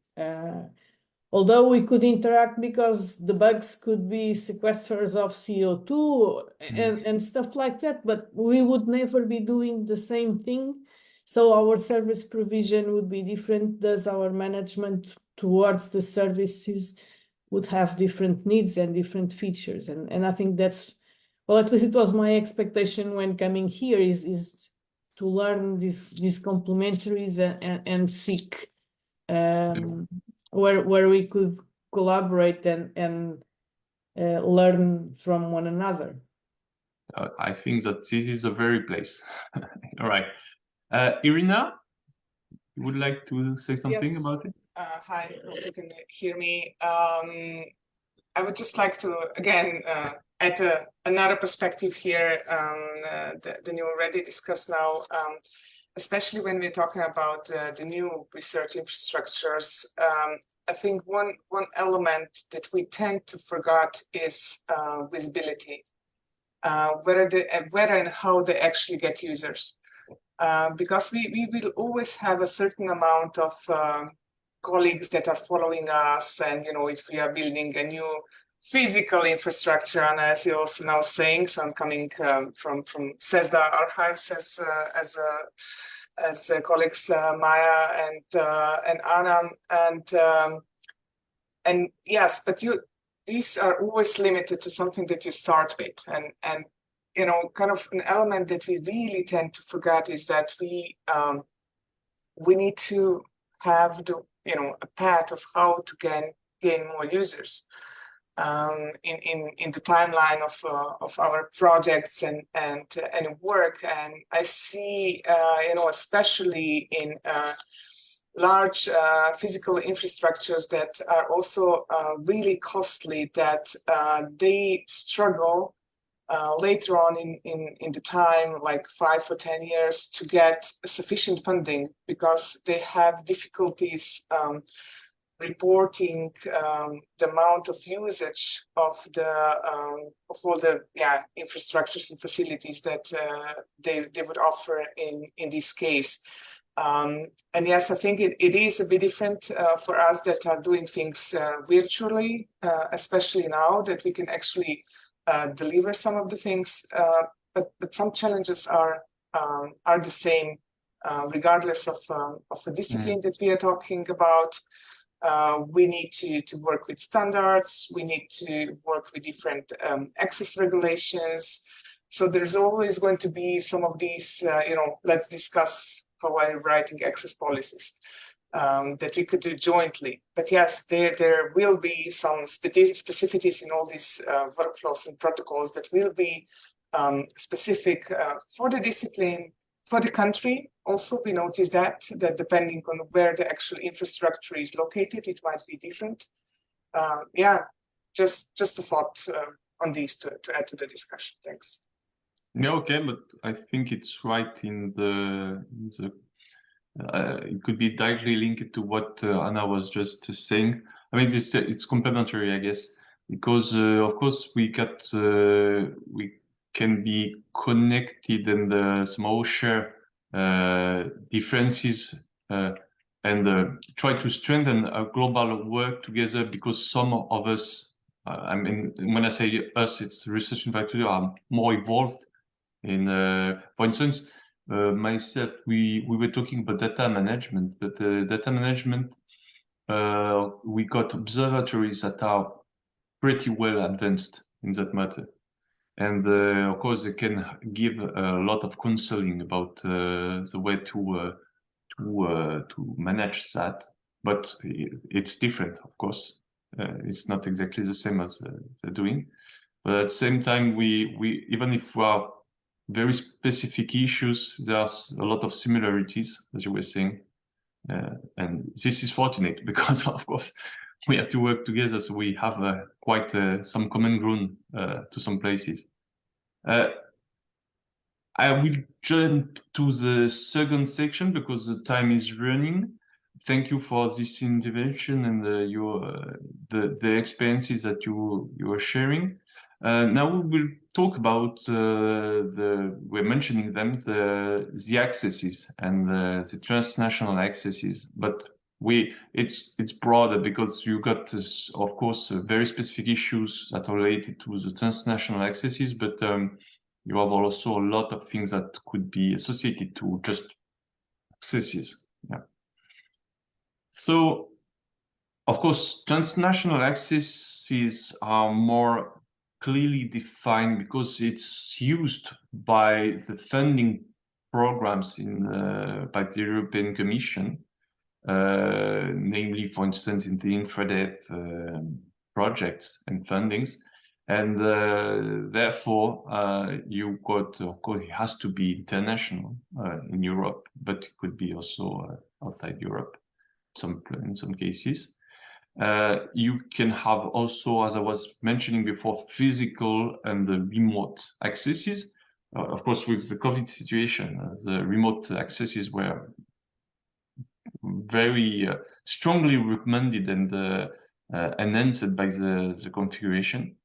Although we could interact, because the bugs could be sequesters of CO2 and stuff like that, but we would never be doing the same thing. So our service provision would be different, thus our management towards the services would have different needs and different features. And I think that's, well, at least it was my expectation when coming here, is to learn these complementaries and seek where we could collaborate and learn from one another.
I think that this is the very place. All right. Irina, you would like to say something about it?
Hi, hope you can hear me. I would just like to, again, add another perspective here than you already discussed now, especially when we're talking about the new research infrastructures. I think one element that we tend to forget is visibility, whether and how they actually get users. because we will always have a certain amount of colleagues that are following us, and if we are building a new physical infrastructure, and as you're also now saying, so I'm coming from CESDA archives as colleagues Maya and Anna, and yes, but these are always limited to something that you start with, and kind of an element that we really tend to forget is that we need to have a path of how to gain more users in the timeline of our projects and work. And I see especially in large physical infrastructures that are also really costly, that they struggle later on in the time, like 5 or 10 years, to get sufficient funding, because they have difficulties reporting the amount of usage of all the infrastructures and facilities that they would offer in this case. And yes, I think it is a bit different for us that are doing things virtually, especially now that we can actually deliver some of the things, but some challenges are the same, regardless of the discipline that we are talking about. We need to work with standards. We need to work with different access regulations. So there's always going to be some of these, let's discuss how I'm writing access policies that we could do jointly. But yes, there will be some specificities in all these workflows and protocols that will be specific for the discipline, for the country. Also, we notice that depending on where the actual infrastructure is located, it might be different. Just a thought on these to add to the discussion. Thanks.
Yeah, okay, but I think it's right in the it could be directly linked to what Anna was just saying. I mean, it's complementary, I guess, because of course we can be connected and somehow share differences and try to strengthen our global work together, because some of us, I mean, when I say us, it's research infrastructure, are more evolved in, for instance, myself, we were talking about data management, but data management, we got observatories that are pretty well advanced in that matter. And of course, they can give a lot of counseling about the way to manage that. But it's different, of course. It's not exactly the same as they're doing. But at the same time, we even if we are very specific issues, there's a lot of similarities, as you were saying. And this is fortunate because, of course, we have to work together, so we have quite some common ground to some places. I will jump to the second section because the time is running. Thank you for this intervention and the experiences that you are sharing. Now we will talk about we're mentioning them, the accesses and the transnational accesses, but it's broader because you got of course very specific issues that are related to the transnational accesses, but you have also a lot of things that could be associated to just accesses. Yeah. So, of course, transnational accesses are more clearly defined because it's used by the funding programs by the European Commission, namely, for instance, in the InfraDev projects and fundings. And therefore, you got, of course, it has to be international in Europe, but it could be also outside Europe in some cases. You can have also, as I was mentioning before, physical and the remote accesses. Of course, with the COVID situation, the remote accesses were very strongly recommended and enhanced by the configuration.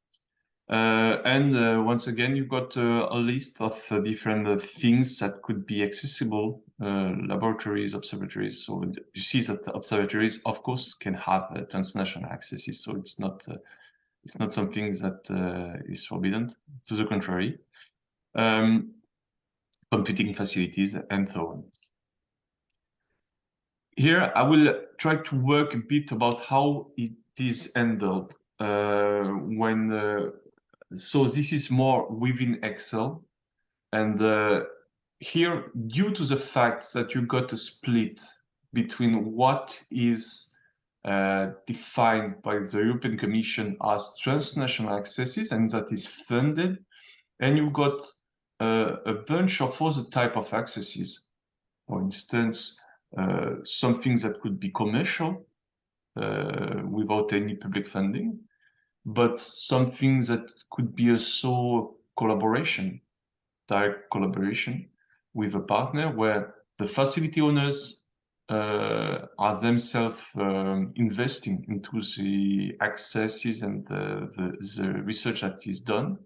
Once again, you've got a list of different things that could be accessible, laboratories, observatories. So you see that the observatories, of course, can have transnational accesses. So it's not something that is forbidden. To the contrary, computing facilities and so on. Here, I will try to work a bit about how it is handled so this is more within Excel. And here, due to the fact that you got a split between what is defined by the European Commission as transnational accesses, and that is funded, and you got a bunch of other type of accesses. For instance, something that could be commercial without any public funding, but something that could be also collaboration, direct collaboration with a partner where the facility owners are themselves investing into the accesses and the research that is done.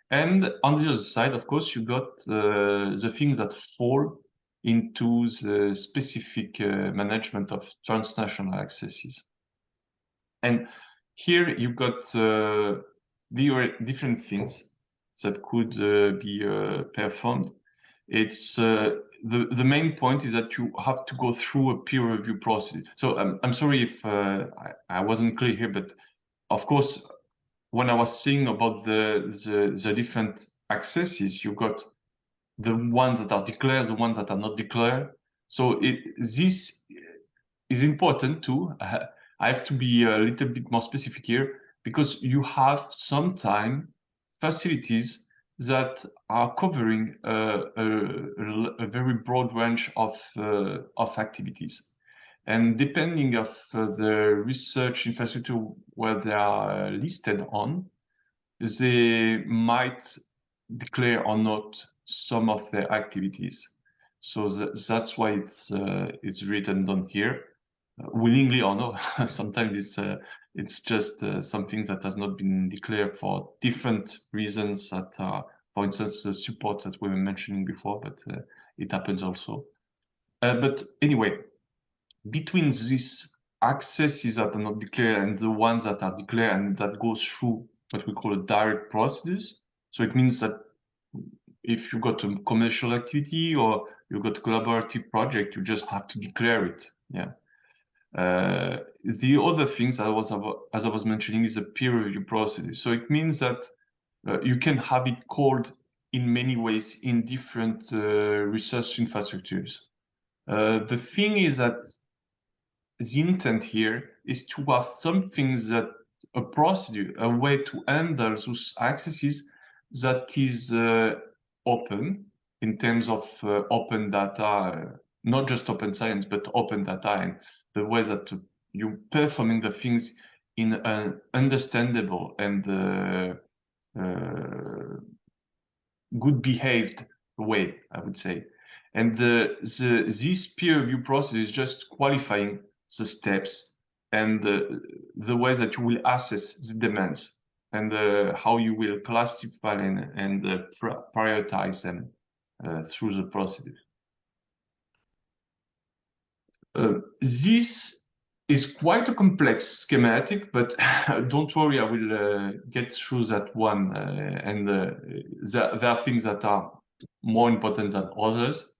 And on the other side, of course, you got the things that fall into the specific management of transnational accesses. And here you've got different things that could be performed. It's the main point is that you have to go through a peer review process. So I'm sorry if I wasn't clear here, but of course, when I was saying about the different accesses, you got the ones that are declared, the ones that are not declared. So this is important too. I have to be a little bit more specific here because you have sometimes facilities that are covering a very broad range of activities. And depending of the research infrastructure where they are listed on, they might declare or not some of their activities. So that's why it's written down here, willingly or not. Sometimes it's just something that has not been declared for different reasons that are, for instance, the support that we were mentioning before, but it happens also. But anyway, between these accesses that are not declared and the ones that are declared and that goes through what we call a direct procedures. So it means that if you got a commercial activity or you got a collaborative project, you just have to declare it. Yeah. The other things as I was mentioning is a peer review procedure. So it means that you can have it called in many ways in different research infrastructures. The thing is that the intent here is to have something that a procedure, a way to handle those accesses that is open in terms of open data, not just open science, but open data, and the way that you're performing the things in an understandable and good behaved way, I would say. And this peer review process is just qualifying the steps and the way that you will assess the demands and how you will classify and prioritize them through the procedure. This is quite a complex schematic, but don't worry, I will get through that one. There are things that are more important than others.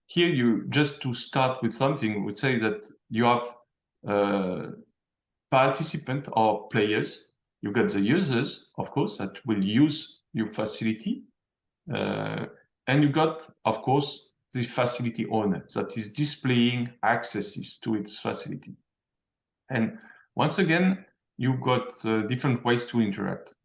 Here, just to start with something, would say that you have participants or players. You got the users, of course, that will use your facility. And you got, of course, the facility owner that is displaying accesses to its facility. And once again, you've got different ways to interact.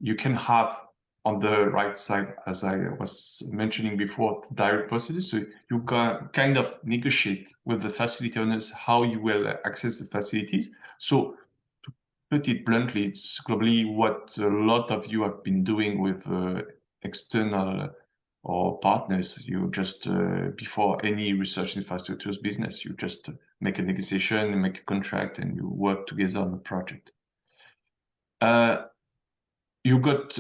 You can have on the right side, as I was mentioning before, direct procedures. So you can kind of negotiate with the facility owners how you will access the facilities. So to put it bluntly, it's globally what a lot of you have been doing with external or partners. You just, before any research infrastructure's business, you just make a negotiation, make a contract, and you work together on the project. you got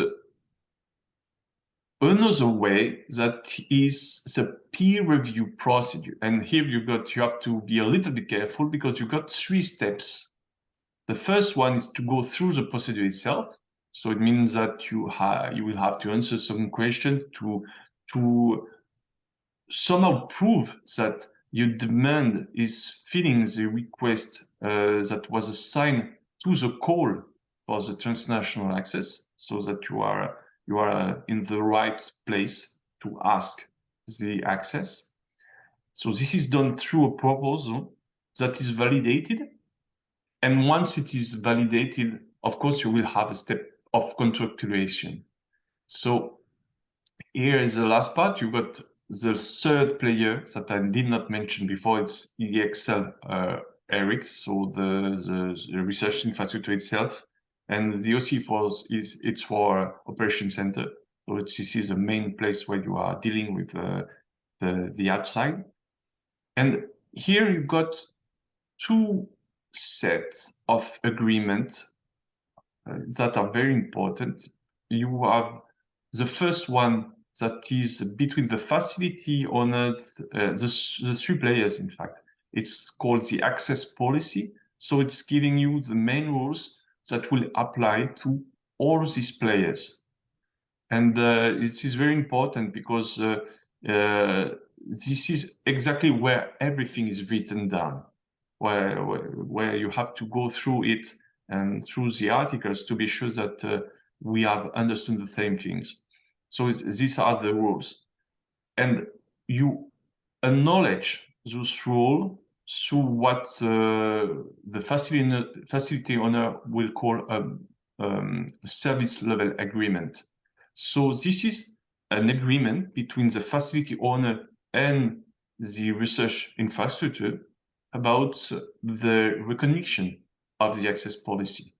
another way that is the peer review procedure. And here you have to be a little bit careful because you got 3 steps. The first one is to go through the procedure itself. So it means that you will have to answer some questions to somehow prove that your demand is filling the request that was assigned to the call for the transnational access, so that you are in the right place to ask the access. So this is done through a proposal that is validated. And once it is validated, of course, you will have a step of contractualization. So here is the last part. You got the third player that I did not mention before. It's EXL ERIC, so the research infrastructure itself. And the OC it's for operation center. So this is the main place where you are dealing with the outside. And here you got 2 sets of agreement that are very important. You have the first one that is between the facility owners, the 3 players, in fact. It's called the access policy. So it's giving you the main rules that will apply to all these players. And this is very important because this is exactly where everything is written down, where you have to go through it and through the articles to be sure that we have understood the same things. So these are the rules. And you acknowledge those rules through what the facility owner will call a service level agreement. So this is an agreement between the facility owner and the research infrastructure about the recognition of the access policy.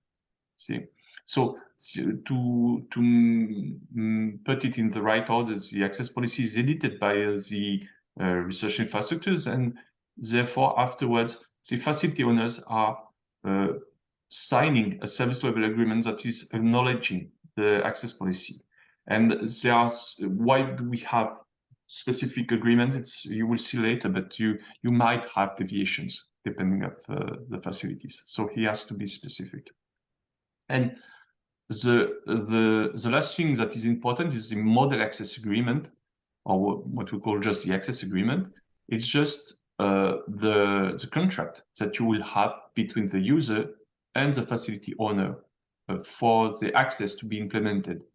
See, so to put it in the right order, the access policy is edited by the research infrastructures, and therefore afterwards the facility owners are signing a service level agreement that is acknowledging the access policy. And there are, why do we have specific agreements? You will see later, but you might have deviations depending on the facilities. So he has to be specific. And the last thing that is important is the model access agreement, or what we call just the access agreement. It's just the contract that you will have between the user and the facility owner for the access to be implemented.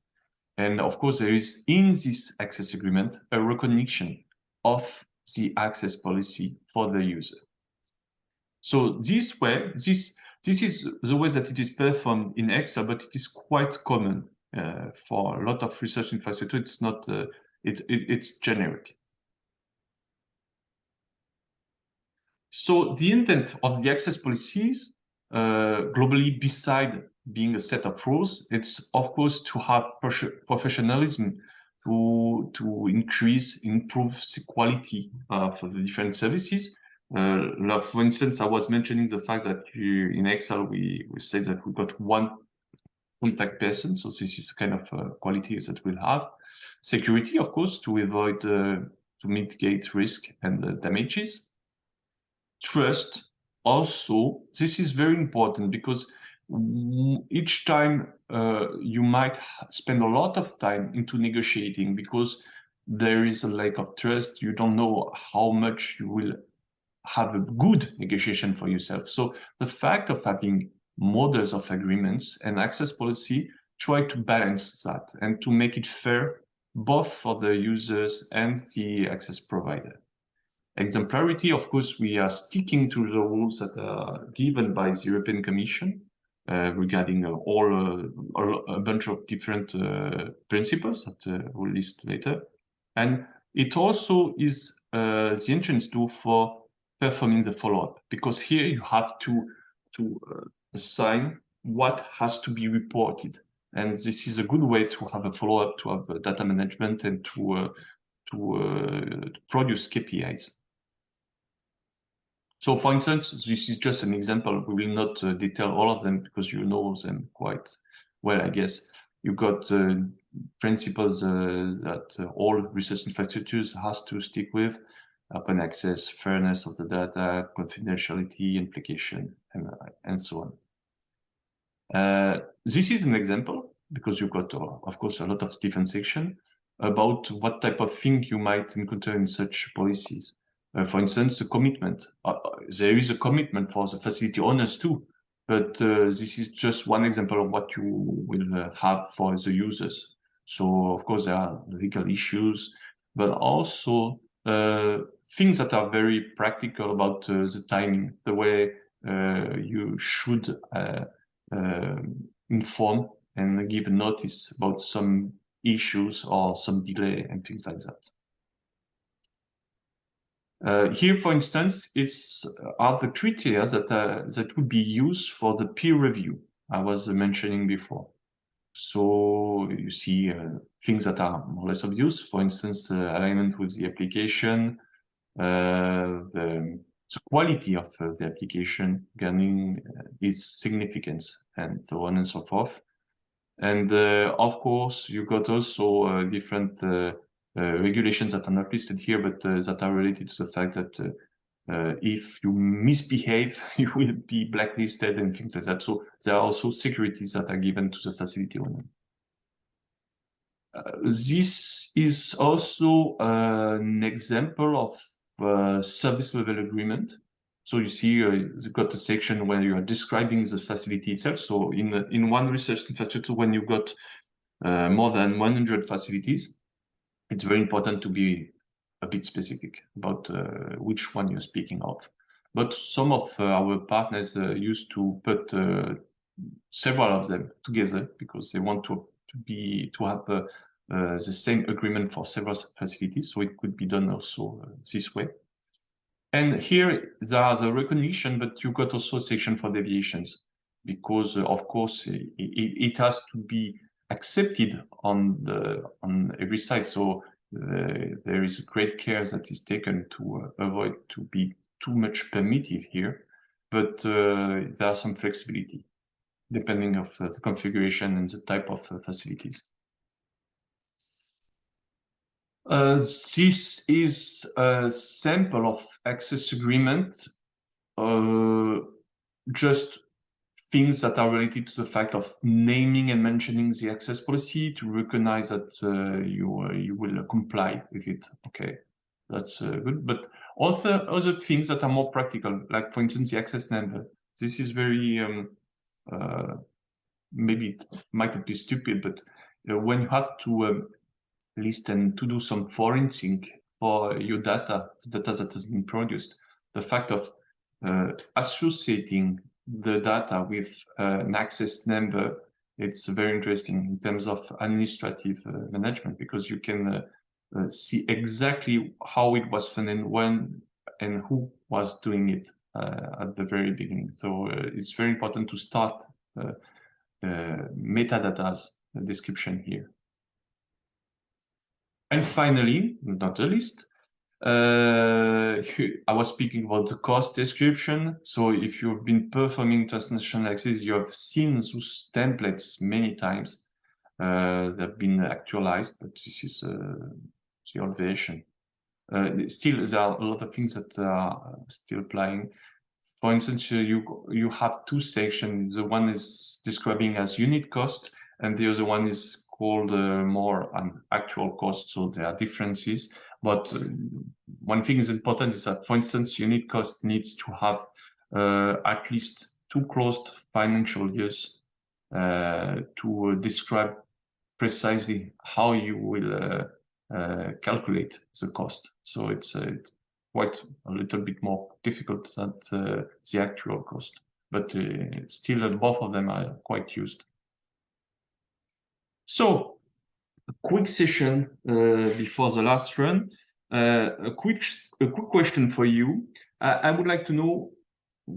And of course, there is in this access agreement a recognition of the access policy for the user. So this way, this is the way that it is performed in Excel, but it is quite common for a lot of research infrastructure. It's not, it's generic. So the intent of the access policies globally, beside being a set of rules, it's of course to have professionalism, to improve the quality for the different services. For instance, I was mentioning the fact that in Excel we say that we got 1 contact person, so this is kind of quality that we'll have. Security, of course, to avoid to mitigate risk and damages. Trust, also, this is very important because each time you might spend a lot of time into negotiating because there is a lack of trust. You don't know how much you will have a good negotiation for yourself. So the fact of having models of agreements and access policy try to balance that and to make it fair both for the users and the access provider. Exemplarity, of course, we are sticking to the rules that are given by the European Commission regarding a bunch of different principles that we'll list later. And it also is the entrance tool for performing the follow-up, because here you have to assign what has to be reported. And this is a good way to have a follow-up, to have data management, and to produce KPIs. So, for instance, this is just an example. We will not detail all of them because you know them quite well, I guess. You got principles that all research infrastructures has to stick with: open access, fairness of the data, confidentiality, implication, and so on. This is an example, because you've got, of course, a lot of different sections about what type of thing you might encounter in such policies. For instance, the commitment. There is a commitment for the facility owners too, but this is just one example of what you will have for the users. So, of course, there are legal issues, but also things that are very practical about the timing, the way you should inform and give notice about some issues or some delay and things like that. Here, for instance, are the criteria that would be used for the peer review I was mentioning before. So you see things that are more or less obvious. For instance, alignment with the application, the quality of the application gaining its significance, and so on and so forth. And of course, you got also different regulations that are not listed here, but that are related to the fact that if you misbehave, you will be blacklisted and things like that. So there are also securities that are given to the facility owner. This is also an example of service level agreement. So you see, you've got a section where you are describing the facility itself. So in one research infrastructure, when you've got more than 100 facilities, it's very important to be a bit specific about which one you're speaking of. But some of our partners used to put several of them together because they want to have the same agreement for several facilities, so it could be done also this way. And here there are the recognition, but you got also a section for deviations, because of course it has to be accepted on every site. So there is great care that is taken to avoid to be too much permissive here, but there are some flexibility depending of the configuration and the type of facilities. This is a sample of access agreement, just things that are related to the fact of naming and mentioning the access policy to recognize that you will comply with it. Okay, that's good. But other things that are more practical, like for instance the access number. This is very maybe it might be stupid, but when you have to list and to do some forensic for your data, the data that has been produced, the fact of associating the data with an access number, it's very interesting in terms of administrative management, because you can see exactly how it was funded, when and who was doing it at the very beginning. So it's very important to start metadata's description here. And finally, not the least, I was speaking about the cost description. So if you've been performing transnational access, you have seen those templates many times. They've been actualized, but this is the old version. Still, there are a lot of things that are still applying. For instance, you have two sections. The one is describing as unit cost, and the other one is called more an actual cost. So there are differences. But one thing is important is that, for instance, unit cost needs to have at least 2 closed financial years to describe precisely how you will calculate the cost. So it's quite a little bit more difficult than the actual cost, but still both of them are quite used. So a quick session before the last run. A quick question for you. I would like to know,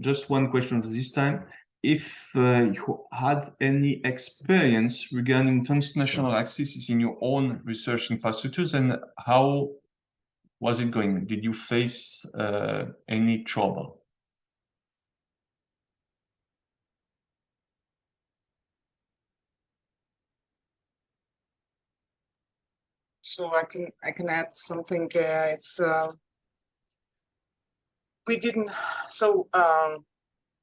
just one question this time, if you had any experience regarding transnational accesses in your own research infrastructures, and how was it going? Did you face any trouble?
So I can add something. It's we didn't so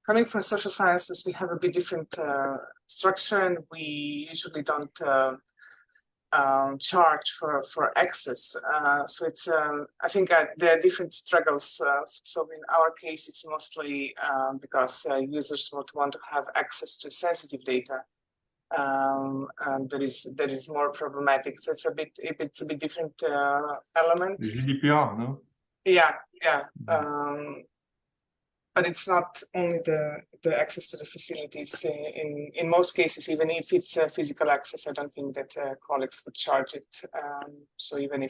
coming from social sciences, we have a bit different structure, and we usually don't charge for access. So it's I think there are different struggles. So in our case, it's mostly because users would want to have access to sensitive data. And that is more problematic. So it's a bit different element.
GDPR, no?
Yeah. But it's not only the access to the facilities. In most cases, even if it's physical access, I don't think that colleagues would charge it. So even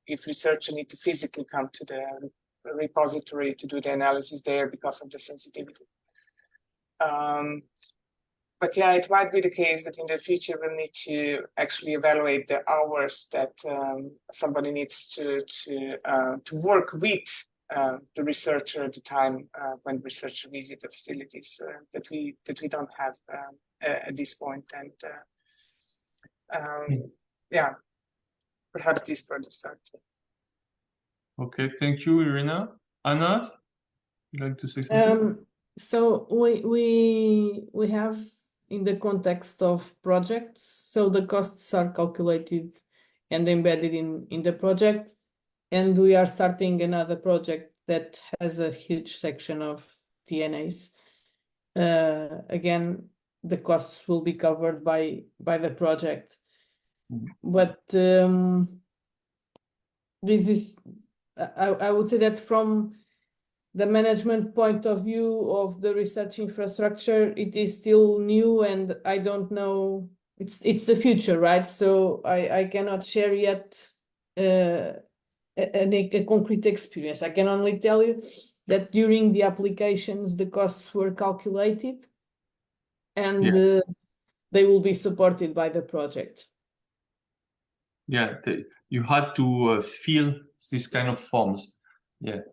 if researchers need to physically come to the repository to do the analysis there because of the sensitivity. But yeah, it might be the case that in the future we'll need to actually evaluate the hours that somebody needs to work with the researcher at the time when researchers visit the facilities that we don't have at this point. And yeah, perhaps this for the start.
Okay, thank you, Irina. Anna, you'd like to say something?
So we have, in the context of projects, so the costs are calculated and embedded in the project, and we are starting another project that has a huge section of TNAs. Again, the costs will be covered by the project, but this is, I would say that from the management point of view of the research infrastructure, it is still new, and I don't know, it's the future, right? So I cannot share yet a concrete experience. I can only tell you that during the applications, the costs were calculated, and they will be supported by the project.
Yeah, you had to fill this kind of forms. Yeah.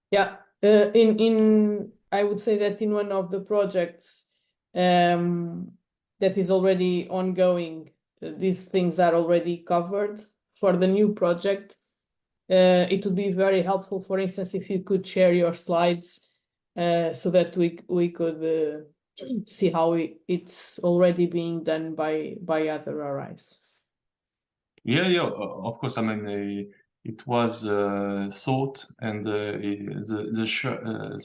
Yeah. I would say that in one of the projects that is already ongoing, these things are already covered. For the new project, it would be very helpful, for instance, if you could share your slides so that we could see how it's already being done by other RIs.
Yeah, of course. I mean, it was thought, and the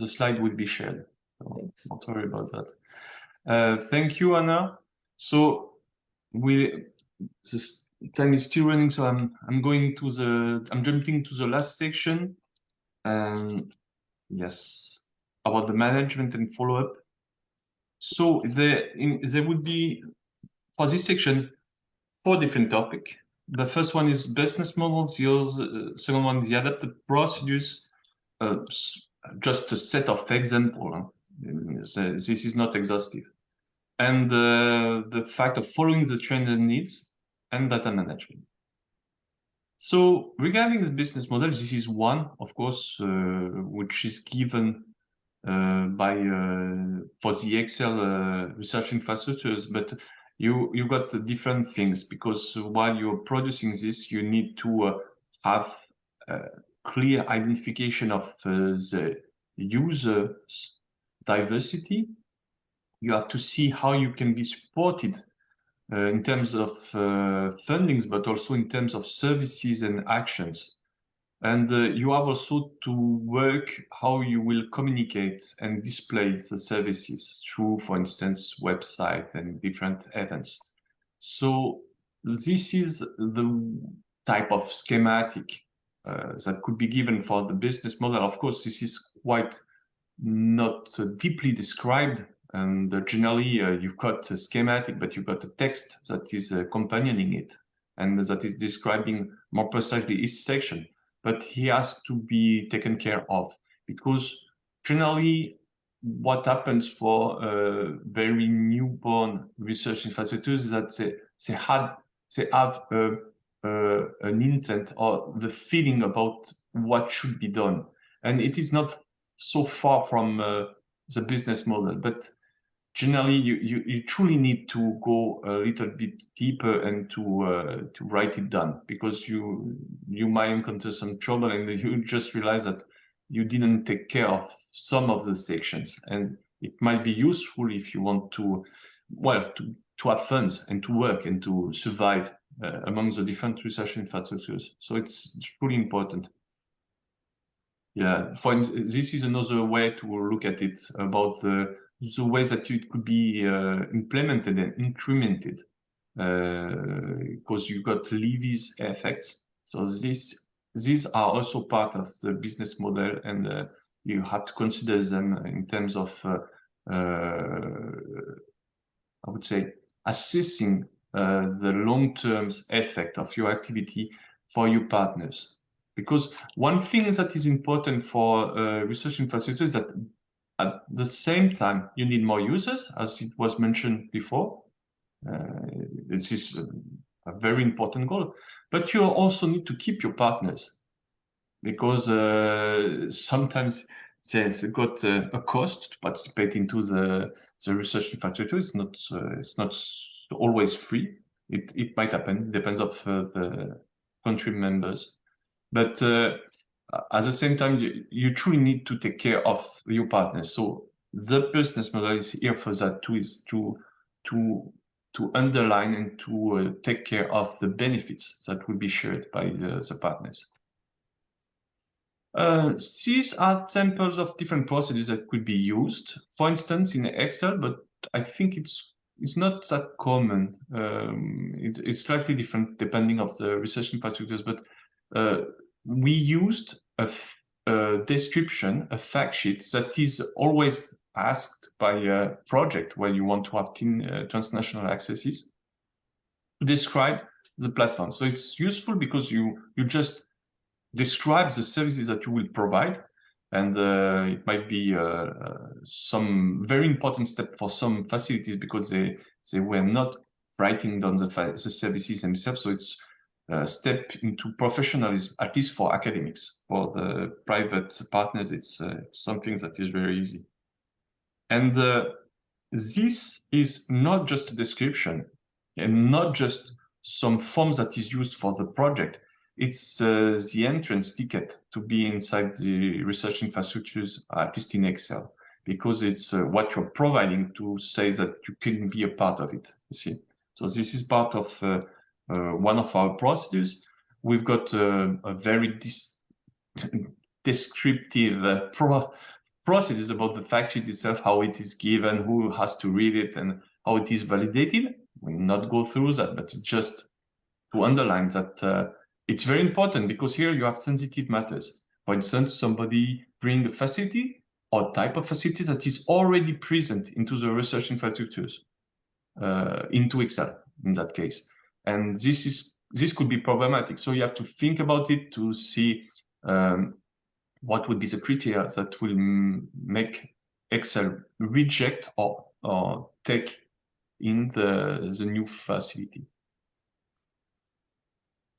slide will be shared. So don't worry about that. Thank you, Anna. So this time is still running, so I'm jumping to the last section. Yes, about the management and follow-up. So there would be, for this section, 4 different topics. The first one is business models. The second one is the adapted procedures. Just a set of examples. This is not exhaustive. And the fact of following the trend and needs and data management. So regarding the business model, this is one, of course, which is given for the Excel research infrastructures, but you got different things, because while you're producing this, you need to have clear identification of the users' diversity. You have to see how you can be supported in terms of fundings, but also in terms of services and actions. And you have also to work how you will communicate and display the services through, for instance, website and different events. So this is the type of schematic that could be given for the business model. Of course, this is quite not deeply described. And generally, you've got a schematic, but you've got a text that is accompanying it, and that is describing more precisely each section. But he has to be taken care of, because generally what happens for very newborn research infrastructures is that they have an intent or the feeling about what should be done. And it is not so far from the business model. But generally you truly need to go a little bit deeper and to write it down, because you might encounter some trouble and you just realize that you didn't take care of some of the sections, and it might be useful if you want to, well, to have funds and to work and to survive among the different research infrastructures. So it's really important. Yeah, this is another way to look at it, about the ways that it could be implemented and incremented, because you've got levies effects. So these are also part of the business model, and you have to consider them in terms of, I would say, assessing the long-term effect of your activity for your partners. Because one thing that is important for research infrastructure is that at the same time, you need more users, as it was mentioned before. This is a very important goal. But you also need to keep your partners, because sometimes they've got a cost to participate into the research infrastructure. It's not always free. It might happen. It depends of the country members. But at the same time, you truly need to take care of your partners. So the business model is here for that too, is to underline and to take care of the benefits that will be shared by the partners. These are samples of different procedures that could be used, for instance, in Excel, but I think it's not that common. It's slightly different depending of the research infrastructures, but we used a description, a fact sheet that is always asked by a project where you want to have transnational accesses to describe the platform. So it's useful because you just describe the services that you will provide, and it might be some very important step for some facilities because they were not writing down the services themselves. So it's a step into professionalism, at least for academics. For the private partners, it's something that is very easy. And this is not just a description and not just some form that is used for the project. It's the entrance ticket to be inside the research infrastructures, at least in Excel, because it's what you're providing to say that you can be a part of it, you see. So this is part of one of our procedures. We've got a very descriptive procedures about the fact sheet itself, how it is given, who has to read it, and how it is validated. We'll not go through that, but it's just to underline that it's very important, because here you have sensitive matters. For instance, somebody bring a facility or type of facility that is already present into the research infrastructures, into Excel in that case. And this could be problematic. So you have to think about it to see what would be the criteria that will make Excel reject or take in the new facility.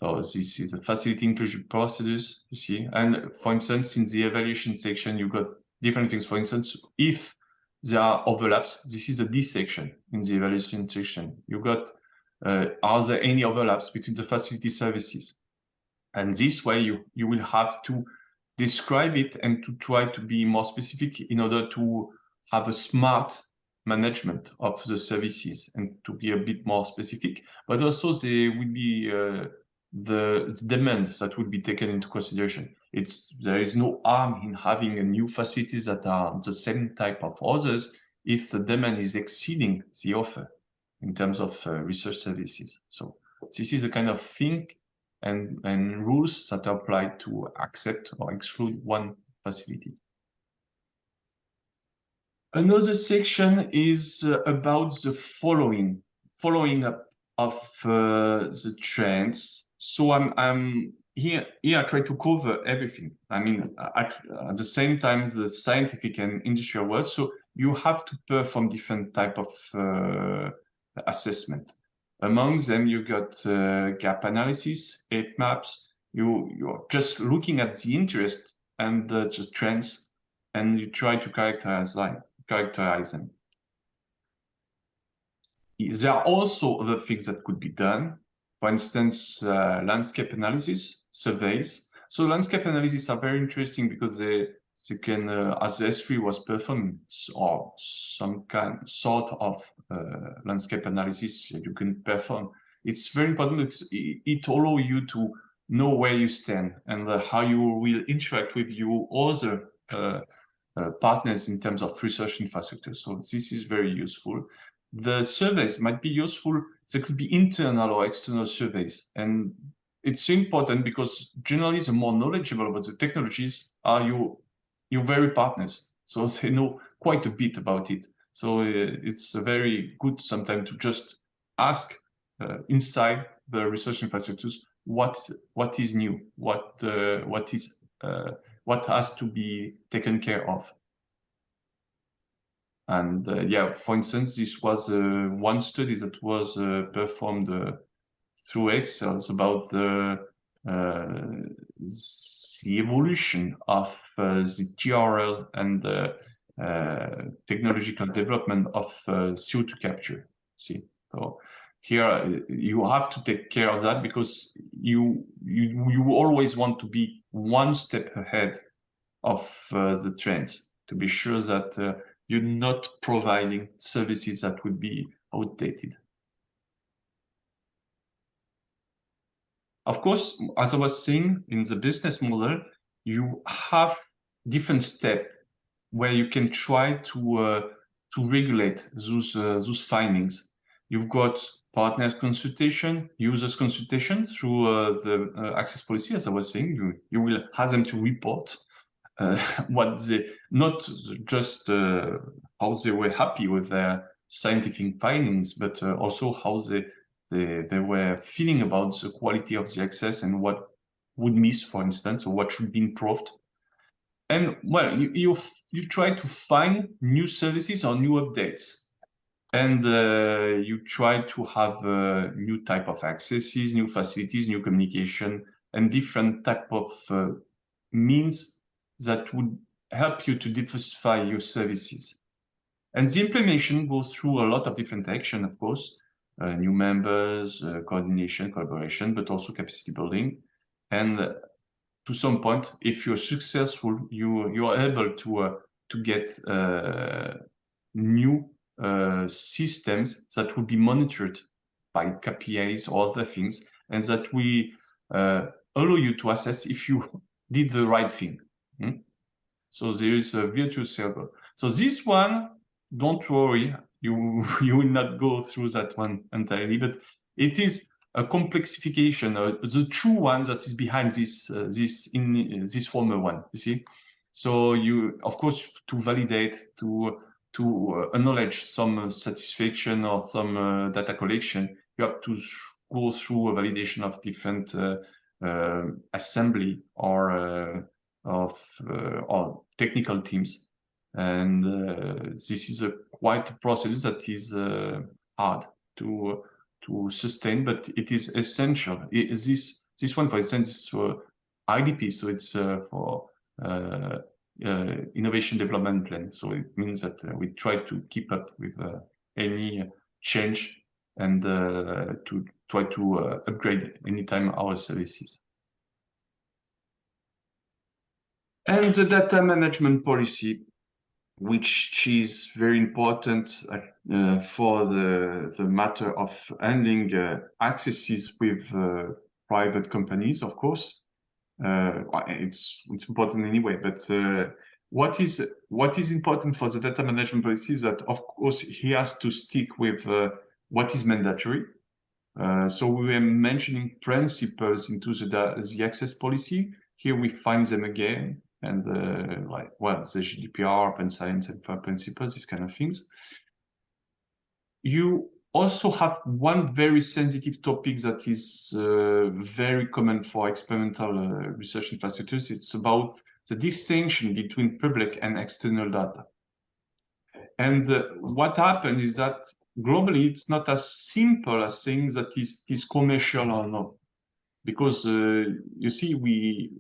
So this is the facility inclusion procedures, you see. And for instance, in the evaluation section, you've got different things. For instance, if there are overlaps, this is a D section in the evaluation section. You've got, are there any overlaps between the facility services? And this way you will have to describe it and to try to be more specific in order to have a smart management of the services and to be a bit more specific. But also there will be the demand that will be taken into consideration. There is no harm in having a new facilities that are the same type of others if the demand is exceeding the offer in terms of research services. So this is a kind of thing and rules that apply to accept or exclude one facility. Another section is about the following up of the trends. So I'm here I try to cover everything. I mean, at the same time, the scientific and industrial world. So you have to perform different type of assessment. Among them, you got gap analysis, heat maps. You're just looking at the interest and the trends, and you try to characterize them. there are also other things that could be done. For instance, landscape analysis, surveys. So landscape analysis are very interesting because they can, as the S3 was performing, or some sort of landscape analysis you can perform. It's very important because it allows you to know where you stand and how you will interact with your other partners in terms of research infrastructure. So this is very useful. The surveys might be useful. There could be internal or external surveys. And it's important because generally the more knowledgeable about the technologies are your very partners. So they know quite a bit about it. So it's very good sometimes to just ask inside the research infrastructures what is new, what has to be taken care of. And yeah, for instance, this was one study that was performed through Excel about the evolution of the TRL and the technological development of CO2 capture. See, so here you have to take care of that because you always want to be one step ahead of the trends to be sure that you're not providing services that would be outdated. Of course, as I was saying, in the business model, you have different steps where you can try to regulate those findings. You've got partners consultation, users consultation through the access policy, as I was saying. You will have them to report what they, not just how they were happy with their scientific findings, but also how they were feeling about the quality of the access and what would miss, for instance, or what should be improved. And well, you try to find new services or new updates, and you try to have new type of accesses, new facilities, new communication, and different type of means that would help you to diversify your services. And the implementation goes through a lot of different action, of course, new members, coordination, collaboration, but also capacity building. And to some point, if you're successful, you are able to get new systems that will be monitored by KPIs or other things, and that we allow you to assess if you did the right thing. So there is a virtuous circle. So this one, don't worry, you will not go through that one entirely, but it is a complexification, the true one that is behind this this former one. You see, so you, of course, to validate, to acknowledge some satisfaction or some data collection, you have to go through a validation of different assembly or technical teams, and this is quite a process that is hard to sustain, but it is essential. This one, for instance, is for IDP, so it's for innovation development plan. So it means that we try to keep up with any change and to try to upgrade anytime our services. And the data management policy, which is very important for the matter of handling accesses with private companies, of course. It's important anyway, but what is important for the data management policy is that, of course, he has to stick with what is mandatory. So we were mentioning principles into the access policy. Here we find them again. And like, well, the GDPR, open science and fair principles, these kind of things. You also have one very sensitive topic that is very common for experimental research infrastructures. It's about the distinction between public and external data. And what happened is that globally, it's not as simple as saying that it is commercial or not. Because you see, we've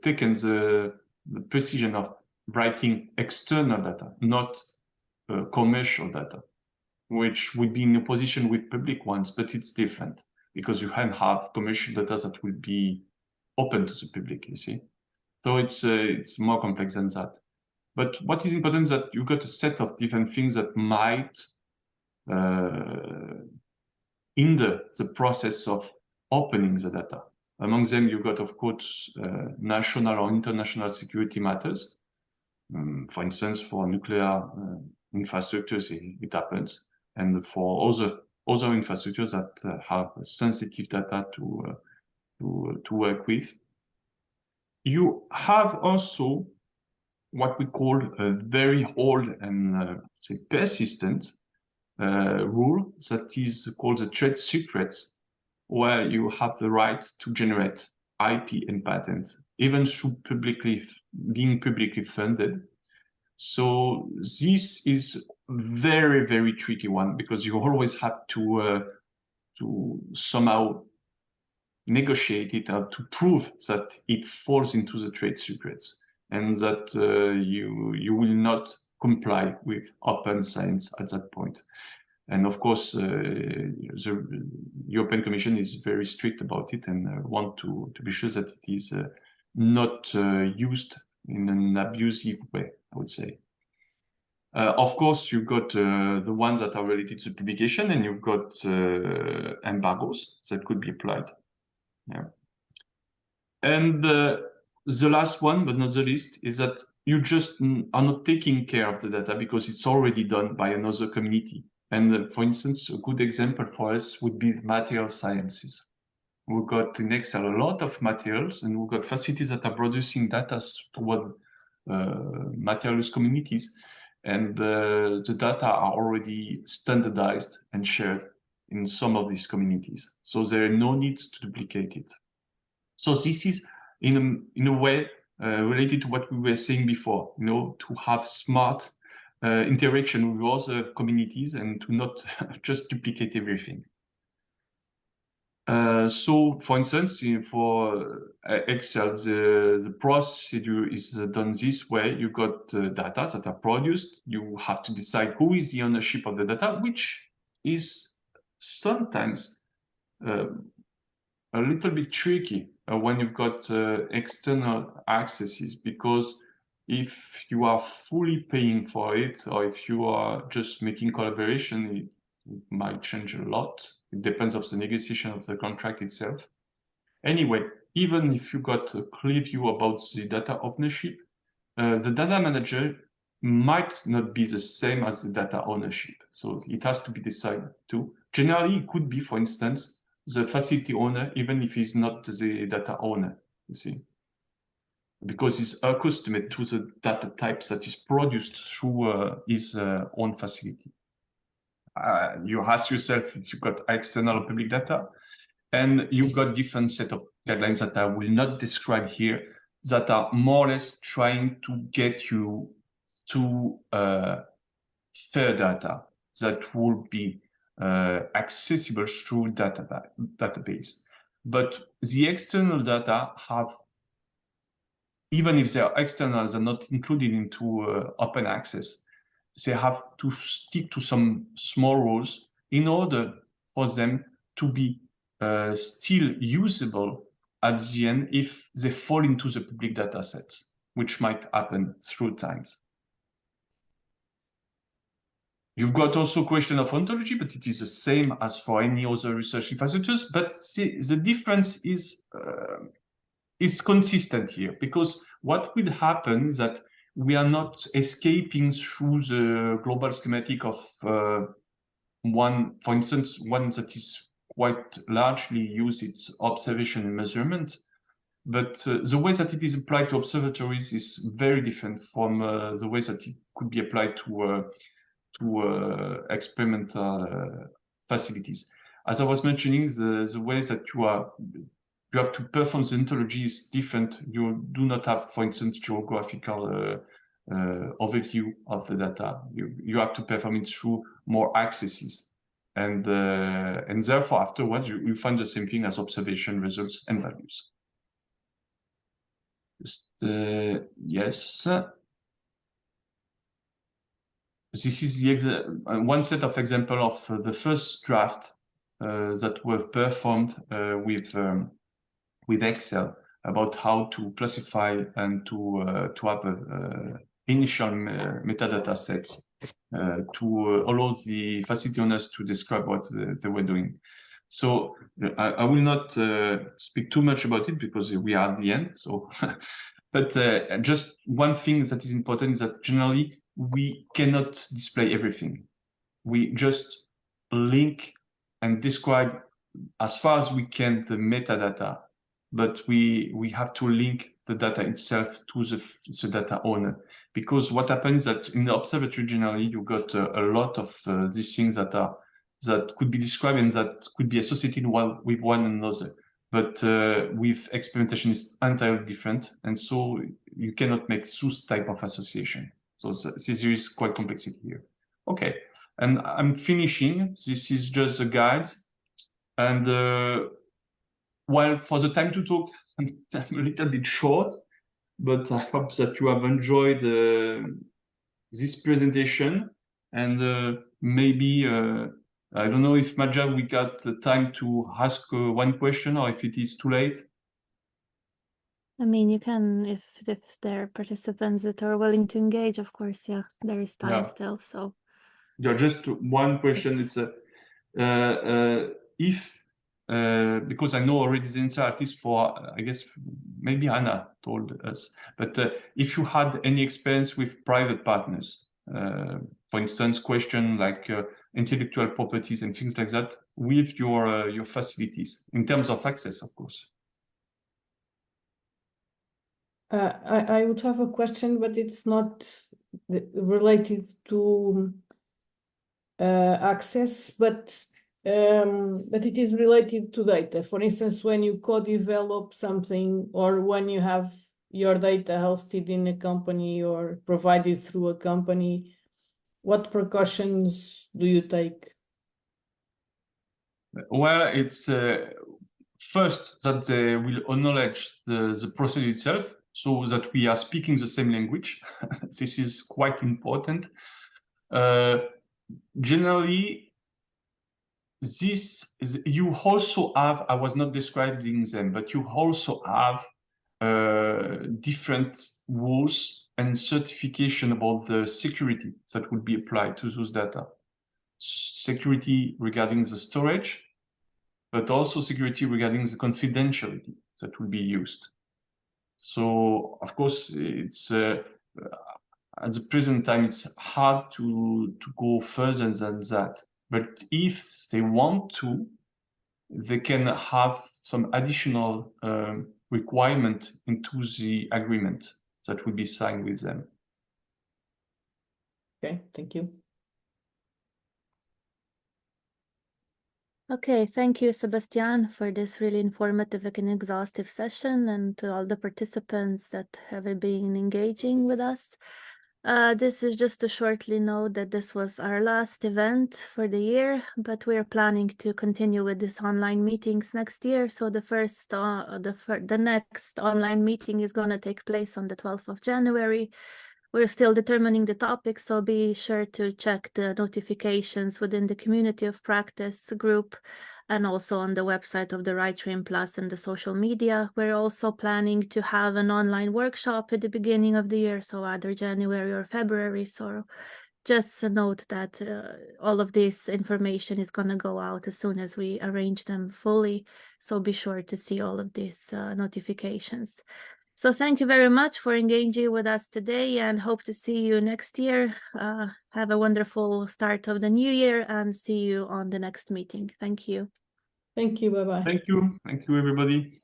taken the precision of writing external data, not commercial data. which would be in opposition with public ones, but it's different because you can have commercial data that will be open to the public, you see. So it's more complex than that. But what is important is that you've got a set of different things that might hinder the process of opening the data. Among them, you've got, of course, national or international security matters. For instance, for nuclear infrastructures, it happens. And for other infrastructures that have sensitive data to work with. You have also what we call a very old and say persistent rule that is called the trade secrets, where you have the right to generate IP and patents, even through being publicly funded. So this is very, very tricky one because you always have to somehow negotiate it out to prove that it falls into the trade secrets and that you will not comply with open science at that point. And of course, the European Commission is very strict about it and want to be sure that it is not used in an abusive way, I would say. Of course, you've got the ones that are related to publication, and you've got embargoes that could be applied. Yeah. And the last one, but not the least, is that you just are not taking care of the data because it's already done by another community. And for instance, a good example for us would be the material sciences. We've got in Excel a lot of materials, and we've got facilities that are producing data toward materials communities. And the data are already standardized and shared in some of these communities. So there are no needs to duplicate it. So this is in a way related to what we were saying before, to have smart interaction with other communities and to not just duplicate everything. So, for instance, for Excel, the procedure is done this way. You've got data that are produced. You have to decide who is the ownership of the data, which is sometimes a little bit tricky when you've got external accesses, because if you are fully paying for it, or if you are just making collaboration, it might change a lot. It depends on the negotiation of the contract itself. Anyway, even if you got a clear view about the data ownership, the data manager might not be the same as the data ownership. So it has to be decided too. Generally, it could be, for instance, the facility owner, even if he's not the data owner, you see, because he's accustomed to the data types that is produced through his own facility. You ask yourself if you've got external or public data, and you've got different set of guidelines that I will not describe here that are more or less trying to get you to fair data that will be accessible through database. But the external data have, even if they are external, they're not included into open access. They have to stick to some small rules in order for them to be still usable at the end if they fall into the public data sets, which might happen through times. You've got also question of ontology, but it is the same as for any other research infrastructures. But the difference is consistent here, because what will happen is that we are not escaping through the global schematic of one, for instance, one that is quite largely used, it's observation and measurement. But the way that it is applied to observatories is very different from the way that it could be applied to experimental facilities. As I was mentioning, the way that you have to perform the ontology is different. You do not have, for instance, geographical overview of the data. You have to perform it through more accesses. And therefore, afterwards, you find the same thing as observation results and values. Just, yes. this is the one set of example of the first draft that were performed with Excel about how to classify and to have initial metadata sets to allow the facility owners to describe what they were doing. So I will not speak too much about it because we are at the end. So, but just one thing that is important is that generally we cannot display everything. We just link and describe as far as we can the metadata, but we have to link the data itself to the data owner, because what happens that in the observatory generally you got a lot of these things that could be described and that could be associated with one another, but with experimentation is entirely different, and so you cannot make those type of association. So there is quite complexity here. Okay, and I'm finishing. This is just a guide, and well, for the time to talk, I'm a little bit short, but I hope that you have enjoyed this presentation. And maybe, I don't know if Maja, we got the time to ask one question or if it is too late.
I mean, you can, if there are participants that are willing to engage, of course, yeah, there is time still, so.
Yeah, just one question. It's if, because I know already the answer, at least for, I guess, maybe Anna told us, but if you had any experience with private partners, for instance, question like intellectual properties and things like that with your facilities, in terms of access, of course.
I would have a question, but it's not related to access, but it is related to data. For instance, when you co-develop something, or when you have your data hosted in a company or provided through a company, what precautions do you take?
Well, it's first that they will acknowledge the procedure itself, so that we are speaking the same language. This is quite important. Generally, this is, you also have, I was not describing them, but you also have different rules and certification about the security that will be applied to those data. Security regarding the storage, but also security regarding the confidentiality that will be used. So, of course, it's at the present time, it's hard to go further than that. But if they want to, they can have some additional requirement into the agreement that will be signed with them.
Okay, thank you.
Okay, thank you, Sebastian, for this really informative and exhaustive session, and to all the participants that have been engaging with us. This is just to shortly note that this was our last event for the year, but we're planning to continue with these online meetings next year. So the next online meeting is going to take place on the 12th of January. We're still determining the topic, so be sure to check the notifications within the Community of Practice group and also on the website of the RItrainPlus and the social media. We're also planning to have an online workshop at the beginning of the year, so either January or February. So just a note that all of this information is going to go out as soon as we arrange them fully. So be sure to see all of these notifications. So thank you very much for engaging with us today, and hope to see you next year. Have a wonderful start of the new year, and see you on the next meeting. Thank you.
Thank you. Bye-bye.
Thank you. Thank you, everybody.